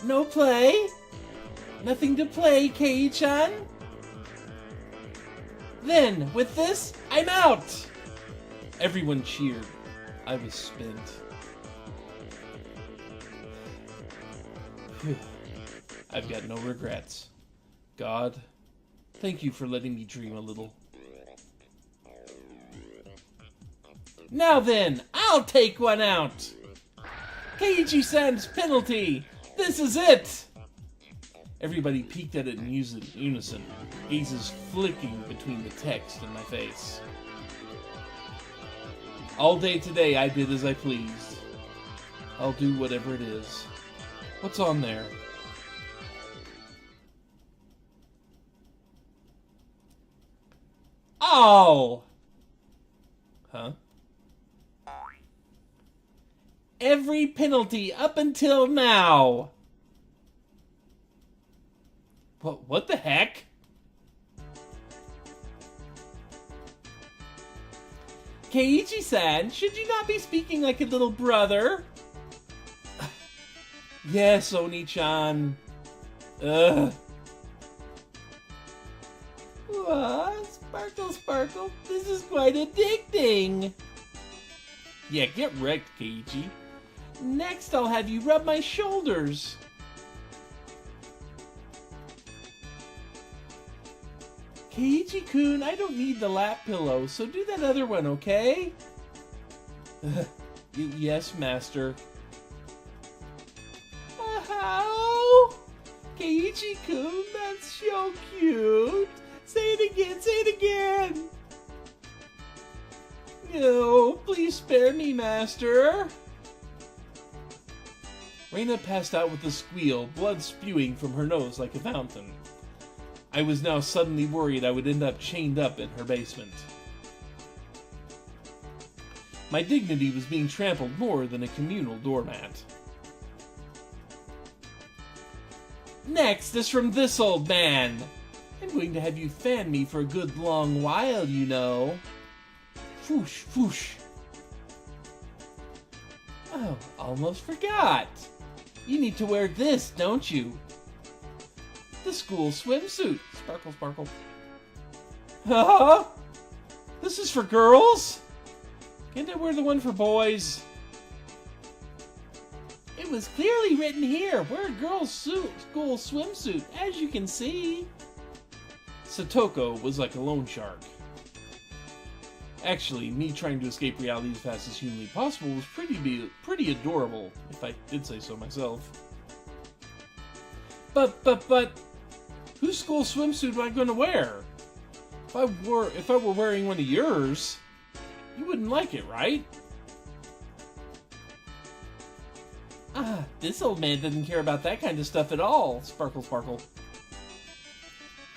No play? Nothing to play, Kei-chan? Then, with this, I'm out! Everyone cheered. I was spent. Phew. I've got no regrets. God Thank you for letting me dream a little. Now then, I'll take one out! Keiichi-san's penalty! This is it! Everybody peeked at it in unison, gazes flicking between the text and my face. All day today I did as I pleased. I'll do whatever it is. What's on there? Oh! Huh? Every penalty up until now! What the heck? Keiichi-san, should you not be speaking like a little brother? Yes, Oni-chan. Ugh. Sparkle, sparkle. This is quite addicting. Yeah, get wrecked, Keiichi. Next, I'll have you rub my shoulders. Keiichi-kun, I don't need the lap pillow, so do that other one, okay? Yes, master. How? Keiichi-kun, that's so cute. Say it again, say it again. No, please spare me, master. Rena passed out with a squeal, blood spewing from her nose like a fountain. I was now suddenly worried I would end up chained up in her basement. My dignity was being trampled more than a communal doormat. Next is from this old man. I'm going to have you fan me for a good long while, you know. Foosh, foosh. Oh, almost forgot. You need to wear this, don't you? The school swimsuit. Sparkle, sparkle. Huh? This is for girls? Can't I wear the one for boys? It was clearly written here. Wear a girl's school swimsuit, as you can see. Satoko was like a loan shark. Actually, me trying to escape reality as fast as humanly possible was pretty adorable, if I did say so myself. But, whose school swimsuit am I going to wear? If I were wearing one of yours, you wouldn't like it, right? Ah, this old man doesn't care about that kind of stuff at all. Sparkle, sparkle.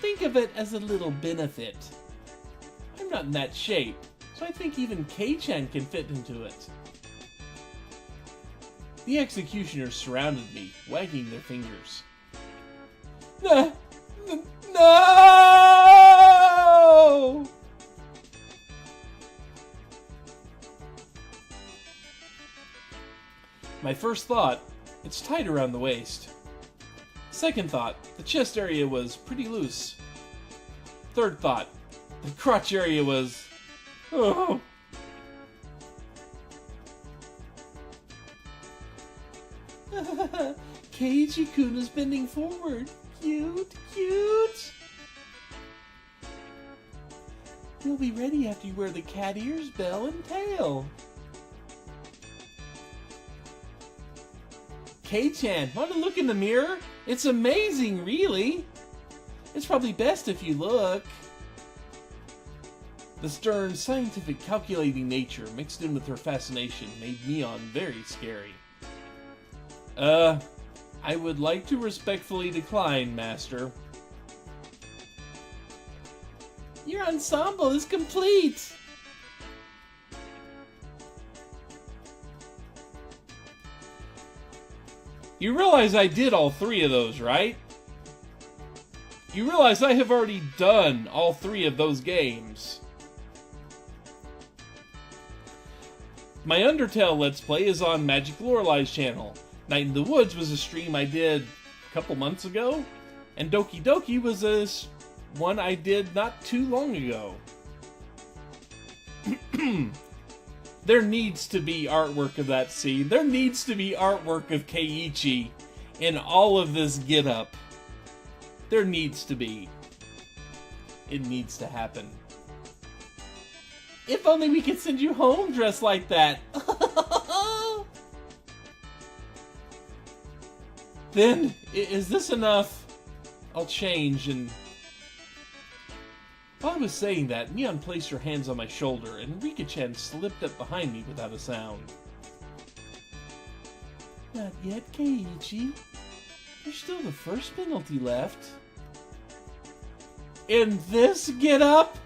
Think of it as a little benefit. I'm not in that shape, so I think even Kei-chan can fit into it. The executioners surrounded me, wagging their fingers. No! My first thought, it's tight around the waist. Second thought, the chest area was pretty loose. Third thought, the crotch area was... Oh. Keiichi-kun is bending forward. Cute, cute. You'll be ready after you wear the cat ears, bell, and tail. Kei-chan, want to look in the mirror? It's amazing, really. It's probably best if you look. The stern, scientific, calculating nature mixed in with her fascination made Neon very scary. I would like to respectfully decline, Master. Your ensemble is complete! You realize I did all three of those, right? You realize I have already done all three of those games. My Undertale Let's Play is on Magic Lorelei's channel. Night in the Woods was a stream I did a couple months ago, and Doki Doki was a one I did not too long ago. There needs to be artwork of that scene. There needs to be artwork of Keiichi in all of this get-up. There needs to be. It needs to happen. If only we could send you home dressed like that. Then, is this enough? I'll change and... While I was saying that, Neon placed her hands on my shoulder, and Rika-chan slipped up behind me without a sound. Not yet, Keiichi. There's still the first penalty left. In this get-up?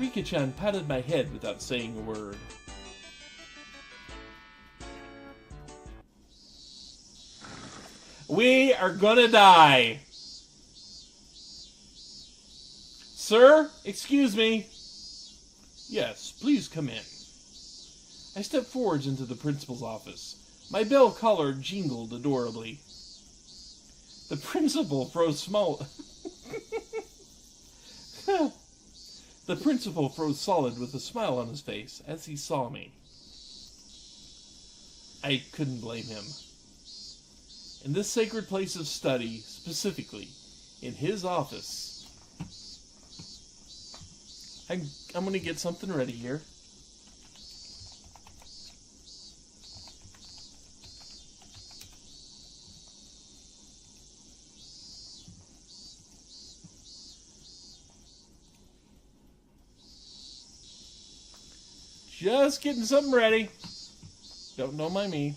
Rika-chan patted my head without saying a word. We are gonna die. Sir, excuse me. Yes, please come in. I stepped forwards into the principal's office. My bell collar jingled adorably. The principal froze small. The principal froze solid with a smile on his face as he saw me. I couldn't blame him. In this sacred place of study, specifically, in his office, I'm going to get something ready here. Just getting something ready. Don't mind me.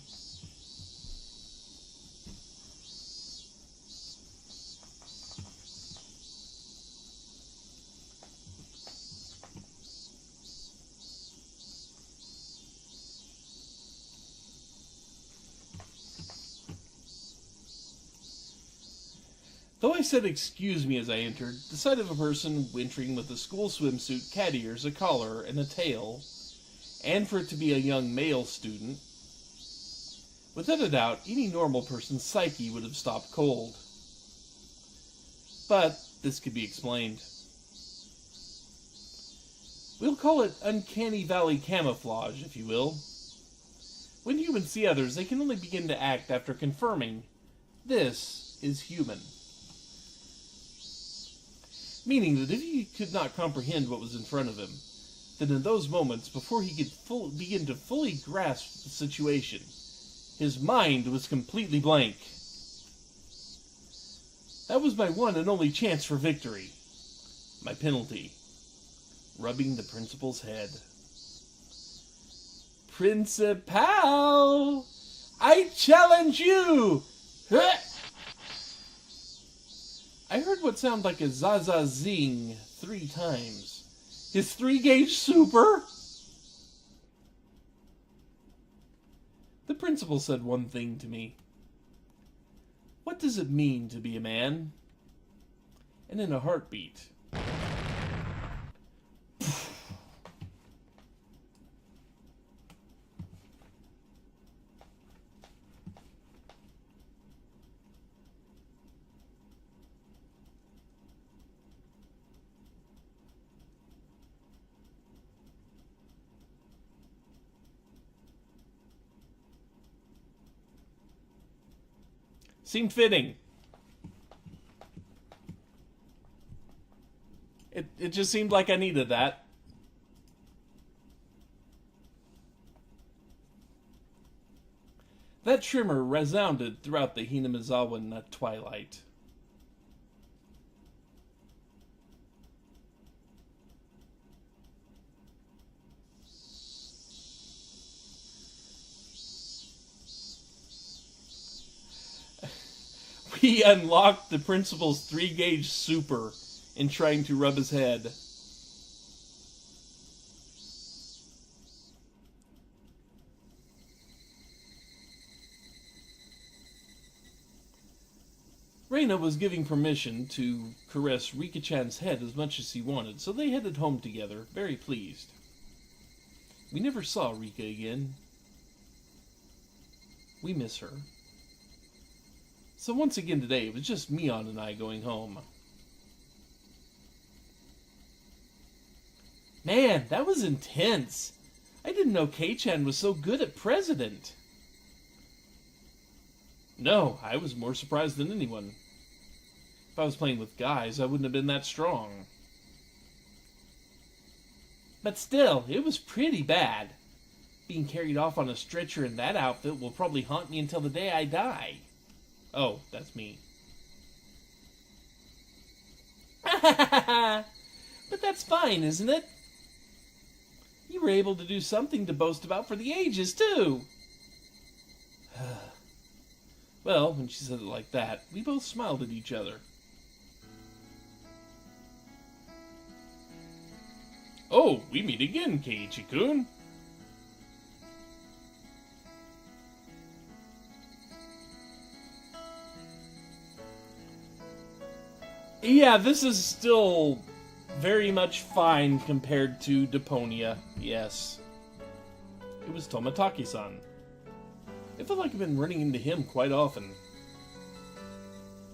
Though I said excuse me as I entered, the sight of a person wintering with a school swimsuit, cat ears, a collar, and a tail, and for it to be a young male student, without a doubt, any normal person's psyche would have stopped cold. But this could be explained. We'll call it uncanny valley camouflage, if you will. When humans see others, they can only begin to act after confirming this is human. Meaning that if he could not comprehend what was in front of him, then in those moments, before he could begin to fully grasp the situation, his mind was completely blank. That was my one and only chance for victory. My penalty. Rubbing the principal's head. Principal! I challenge you! I heard what sounded like a Zaza zing 3 times. His 3-gauge super? The principal said one thing to me. What does it mean to be a man? And in a heartbeat. Seemed fitting. It just seemed like I needed that. That tremor resounded throughout the Hinamizawa twilight. He unlocked the principal's 3-gauge super in trying to rub his head. Rena was giving permission to caress Rika-chan's head as much as he wanted, so they headed home together, very pleased. We never saw Rika again. We miss her. So once again today, it was just Mion and I going home. Man, that was intense. I didn't know Kei-chan was so good at President. No, I was more surprised than anyone. If I was playing with guys, I wouldn't have been that strong. But still, it was pretty bad. Being carried off on a stretcher in that outfit will probably haunt me until the day I die. Oh, that's me. But that's fine, isn't it? You were able to do something to boast about for the ages, too. Well, when she said it like that, we both smiled at each other. Oh, we meet again, Keiichi-kun. Yeah, this is still very much fine compared to Deponia, yes. It was Tomotaki-san. I feel like I've been running into him quite often.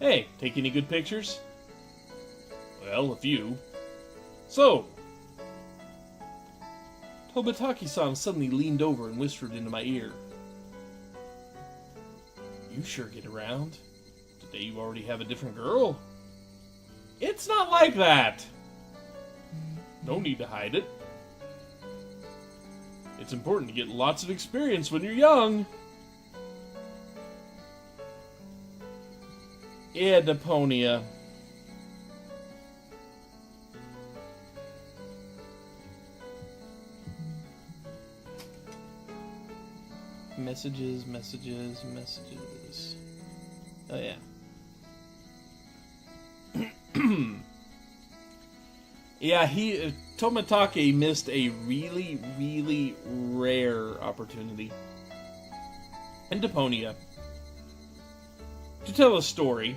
Hey, take any good pictures? Well, a few. So, Tomotaki-san suddenly leaned over and whispered into my ear. You sure get around. Today you already have a different girl. It's not like that. No need to hide it. It's important to get lots of experience when you're young. Yeah, Deponia. Messages. Oh, yeah. Yeah, Tomotaki missed a really, really rare opportunity. And Deponia. To tell a story,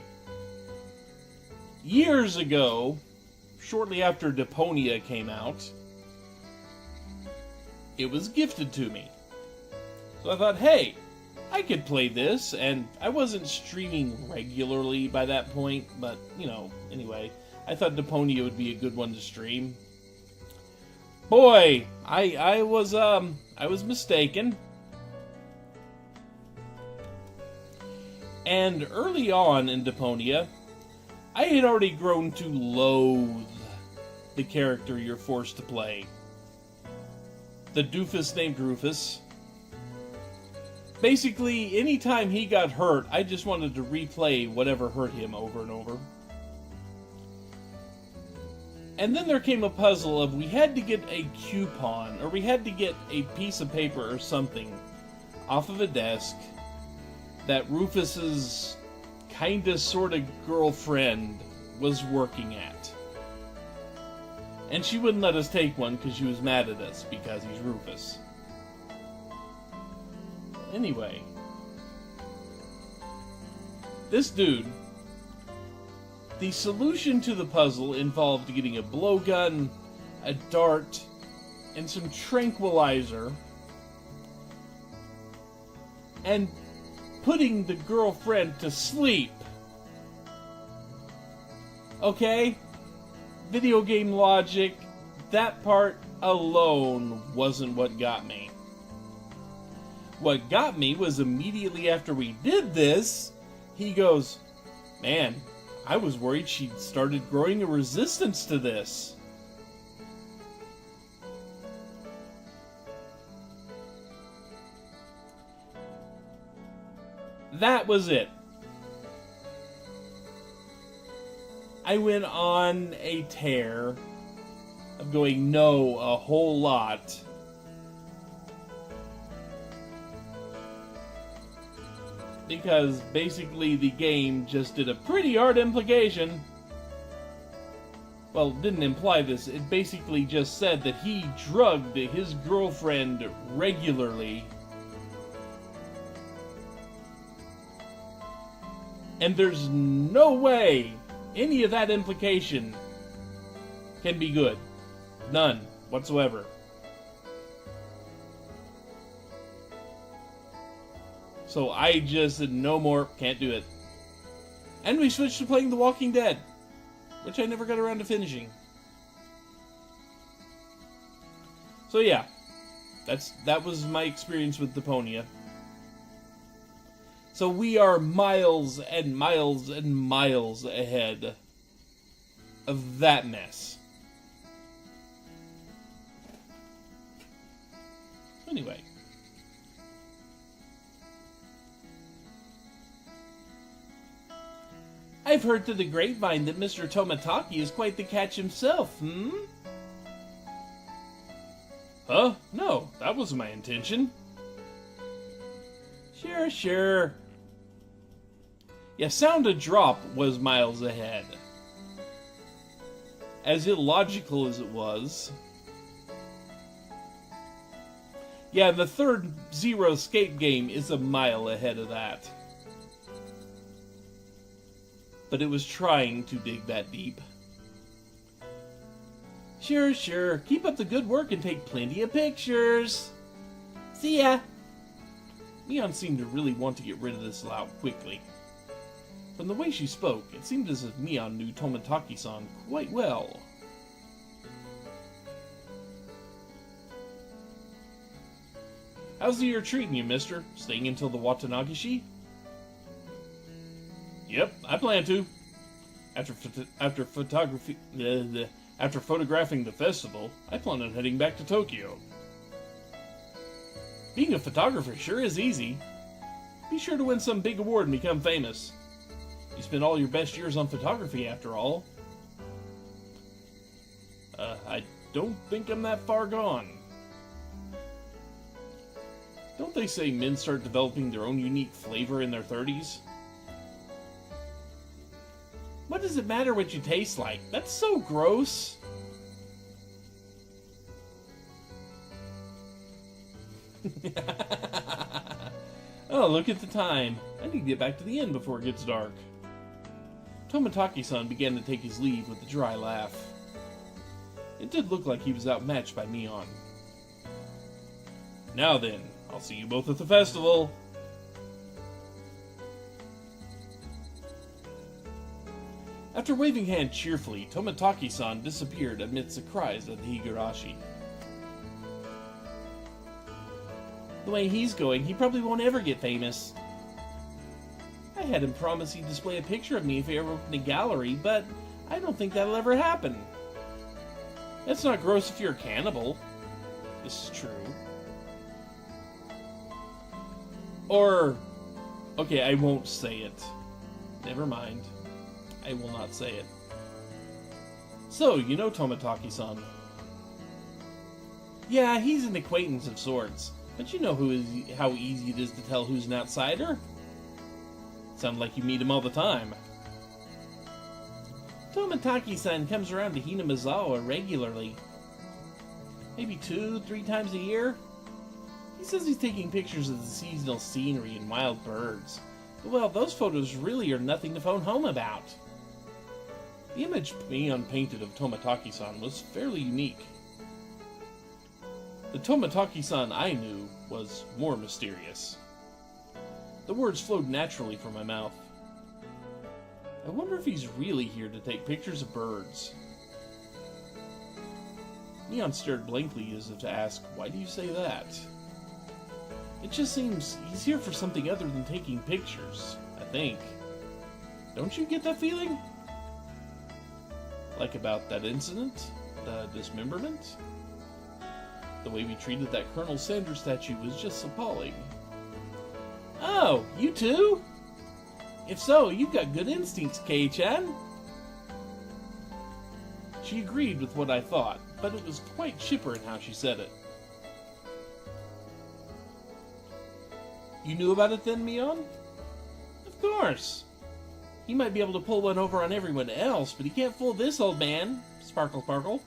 years ago, shortly after Deponia came out, it was gifted to me. So I thought, hey, I could play this, and I wasn't streaming regularly by that point, but, you know, anyway, I thought Deponia would be a good one to stream. Boy, I was mistaken. And early on in Deponia, I had already grown to loathe the character you're forced to play. The doofus named Rufus. Basically, anytime he got hurt, I just wanted to replay whatever hurt him over and over. And then there came a puzzle of we had to get a coupon, or we had to get a piece of paper or something off of a desk that Rufus's kinda sorta girlfriend was working at. And she wouldn't let us take one because she was mad at us because he's Rufus. Anyway, this dude, the solution to the puzzle involved getting a blowgun, a dart, and some tranquilizer, and putting the girlfriend to sleep. Okay? Video game logic, that part alone wasn't what got me. What got me was immediately after we did this, he goes, man, I was worried she'd started growing a resistance to this. That was it. I went on a tear of going no a whole lot. Because basically the game just did a pretty hard implication. Well, it didn't imply this. It basically just said that he drugged his girlfriend regularly. And there's no way any of that implication can be good. None whatsoever. So I just said, no more, can't do it. And we switched to playing The Walking Dead, which I never got around to finishing. So yeah, that was my experience with Deponia. So we are miles and miles and miles ahead of that mess. Anyway. I've heard through the grapevine that Mr. Tomataki is quite the catch himself, Huh? No, that wasn't my intention. Sure. Yeah, Sound a Drop was miles ahead. As illogical as it was. Yeah, the third Zero Escape game is a mile ahead of that. But it was trying to dig that deep. Sure. Keep up the good work and take plenty of pictures. See ya. Mion seemed to really want to get rid of this lout quickly. From the way she spoke, it seemed as if Mion knew Tomataki-san quite well. How's the year treating you, mister? Staying until the Watanagashi? Yep, I plan to. After photographing the festival, I plan on heading back to Tokyo. Being a photographer sure is easy. Be sure to win some big award and become famous. You spent all your best years on photography, after all. I don't think I'm that far gone. Don't they say men start developing their own unique flavor in their 30s? What does it matter what you taste like? That's so gross. Oh, look at the time. I need to get back to the inn before it gets dark. Tomataki-san began to take his leave with a dry laugh. It did look like he was outmatched by Mion. Now then, I'll see you both at the festival. After waving hand cheerfully, Tomataki-san disappeared amidst the cries of the Higurashi. The way he's going, he probably won't ever get famous. I had him promise he'd display a picture of me if he ever opened a gallery, but I don't think that'll ever happen. That's not gross if you're a cannibal. This is true. Or, okay, I won't say it. Never mind. I will not say it. So, you know Tomataki-san. Yeah, he's an acquaintance of sorts. But you know how easy it is to tell who's an outsider? Sounds like you meet him all the time. Tomataki-san comes around to Hinamizawa regularly. Maybe 2-3 times a year. He says he's taking pictures of the seasonal scenery and wild birds. But, well, those photos really are nothing to phone home about. The image Mion painted of Tomataki-san was fairly unique. The Tomataki-san I knew was more mysterious. The words flowed naturally from my mouth. I wonder if he's really here to take pictures of birds. Mion stared blankly as if to ask, why do you say that? It just seems he's here for something other than taking pictures, I think. Don't you get that feeling? Like about that incident? The dismemberment? The way we treated that Colonel Sanders statue was just appalling. Oh, you too? If so, you've got good instincts, Kei-chan. She agreed with what I thought, but it was quite chipper in how she said it. You knew about it then, Mion? Of course. He might be able to pull one over on everyone else, but he can't fool this old man. Sparkle, sparkle.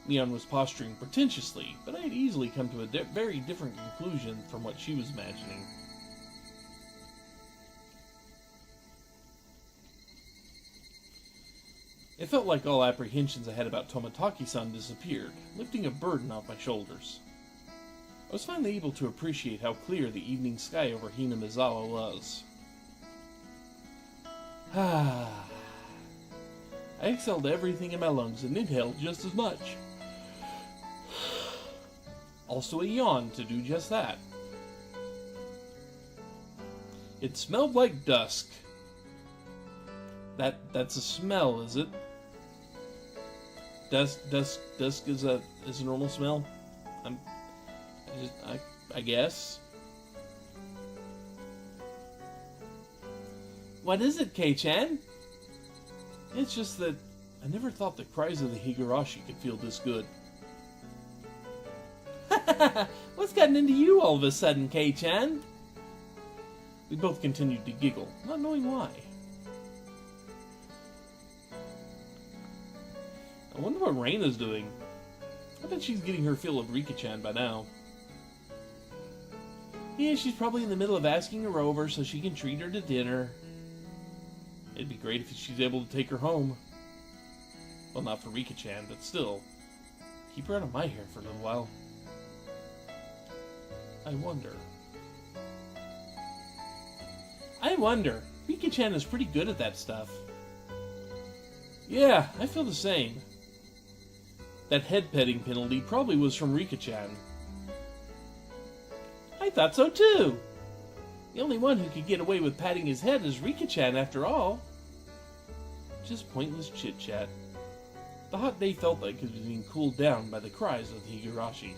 Mion was posturing pretentiously, but I had easily come to a very different conclusion from what she was imagining. It felt like all apprehensions I had about Tomataki-san disappeared, lifting a burden off my shoulders. I was finally able to appreciate how clear the evening sky over Hinamizawa was. I exhaled everything in my lungs and inhaled just as much. Also a yawn to do just that. It smelled like dusk. That's a smell, is it? Dusk is a normal smell. I guess. What is it, Kei-chan? It's just that I never thought the cries of the Higurashi could feel this good. What's gotten into you all of a sudden, Kei-chan? We both continued to giggle, not knowing why. I wonder what Rena's doing. I bet she's getting her fill of Rika-chan by now. Yeah, she's probably in the middle of asking her over so she can treat her to dinner. It'd be great if she's able to take her home. Well, not for Rika-chan, but still. Keep her out of my hair for a little while. I wonder. Rika-chan is pretty good at that stuff. Yeah, I feel the same. That head petting penalty probably was from Rika-chan. I thought so too. The only one who could get away with patting his head is Rika-chan after all. Just pointless chit-chat. The hot day felt like it was being cooled down by the cries of the Higurashi.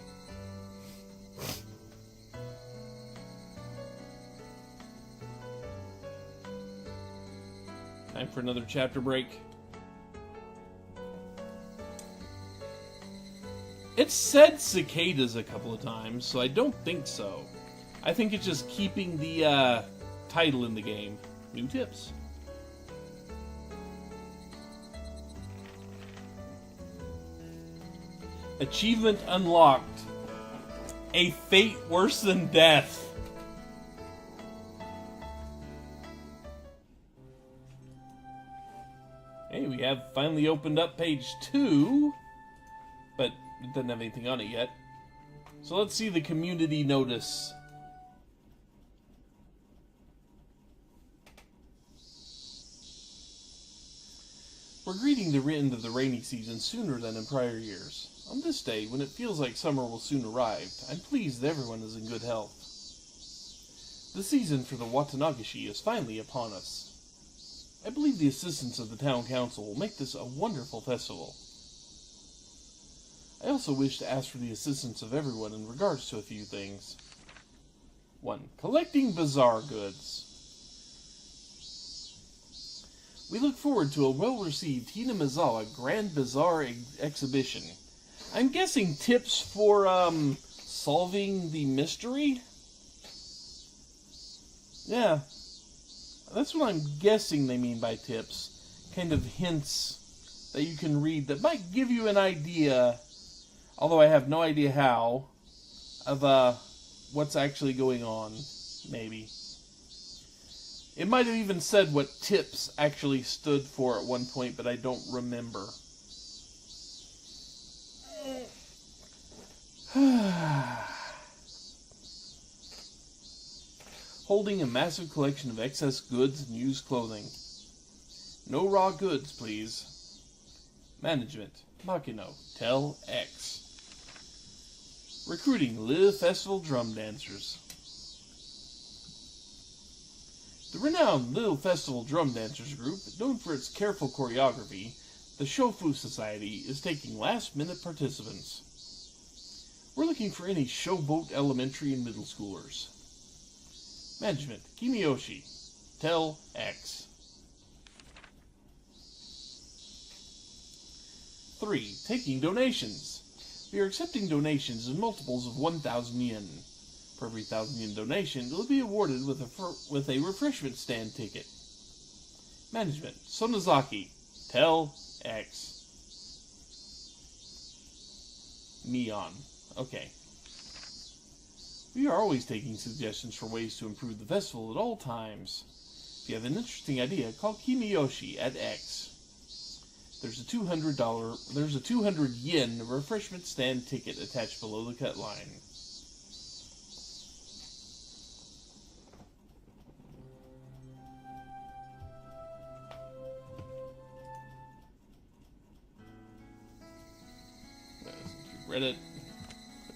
Time for another chapter break. It said cicadas a couple of times, so I don't think so. I think it's just keeping the title in the game. New tips. Achievement unlocked. A fate worse than death. Hey, we have finally opened up page 2, but it doesn't have anything on it yet. So let's see the community notice. We're greeting the end of the rainy season sooner than in prior years. On this day, when it feels like summer will soon arrive, I'm pleased that everyone is in good health. The season for the Watanagashi is finally upon us. I believe the assistance of the town council will make this a wonderful festival. I also wish to ask for the assistance of everyone in regards to a few things. 1. Collecting bazaar goods. We look forward to a well-received Hinamizawa Grand Bazaar exhibition. I'm guessing tips for, solving the mystery? Yeah. That's what I'm guessing they mean by tips. Kind of hints that you can read that might give you an idea, although I have no idea how, of what's actually going on, maybe. It might have even said what tips actually stood for at one point, but I don't remember. Holding a massive collection of excess goods and used clothing. No raw goods, please. Management. Makino. Tell X. Recruiting Live Festival drum dancers. The renowned Little Festival Drum Dancers group, known for its careful choreography, the Shofu Society, is taking last-minute participants. We're looking for any Showboat elementary and middle schoolers. Management, Kimiyoshi. Tell X. 3. Taking donations. We are accepting donations in multiples of 1,000 yen. For every 1,000 yen donation, it will be awarded with a refreshment stand ticket. Management, Sonozaki. Tell X. Neon. Okay. We are always taking suggestions for ways to improve the festival at all times. If you have an interesting idea, call Kimiyoshi at X. There's a $200 yen refreshment stand ticket attached below the cut line. Read it.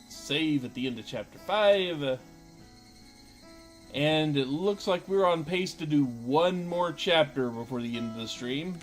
Save at the end of chapter 5. And it looks like we're on pace to do one more chapter before the end of the stream.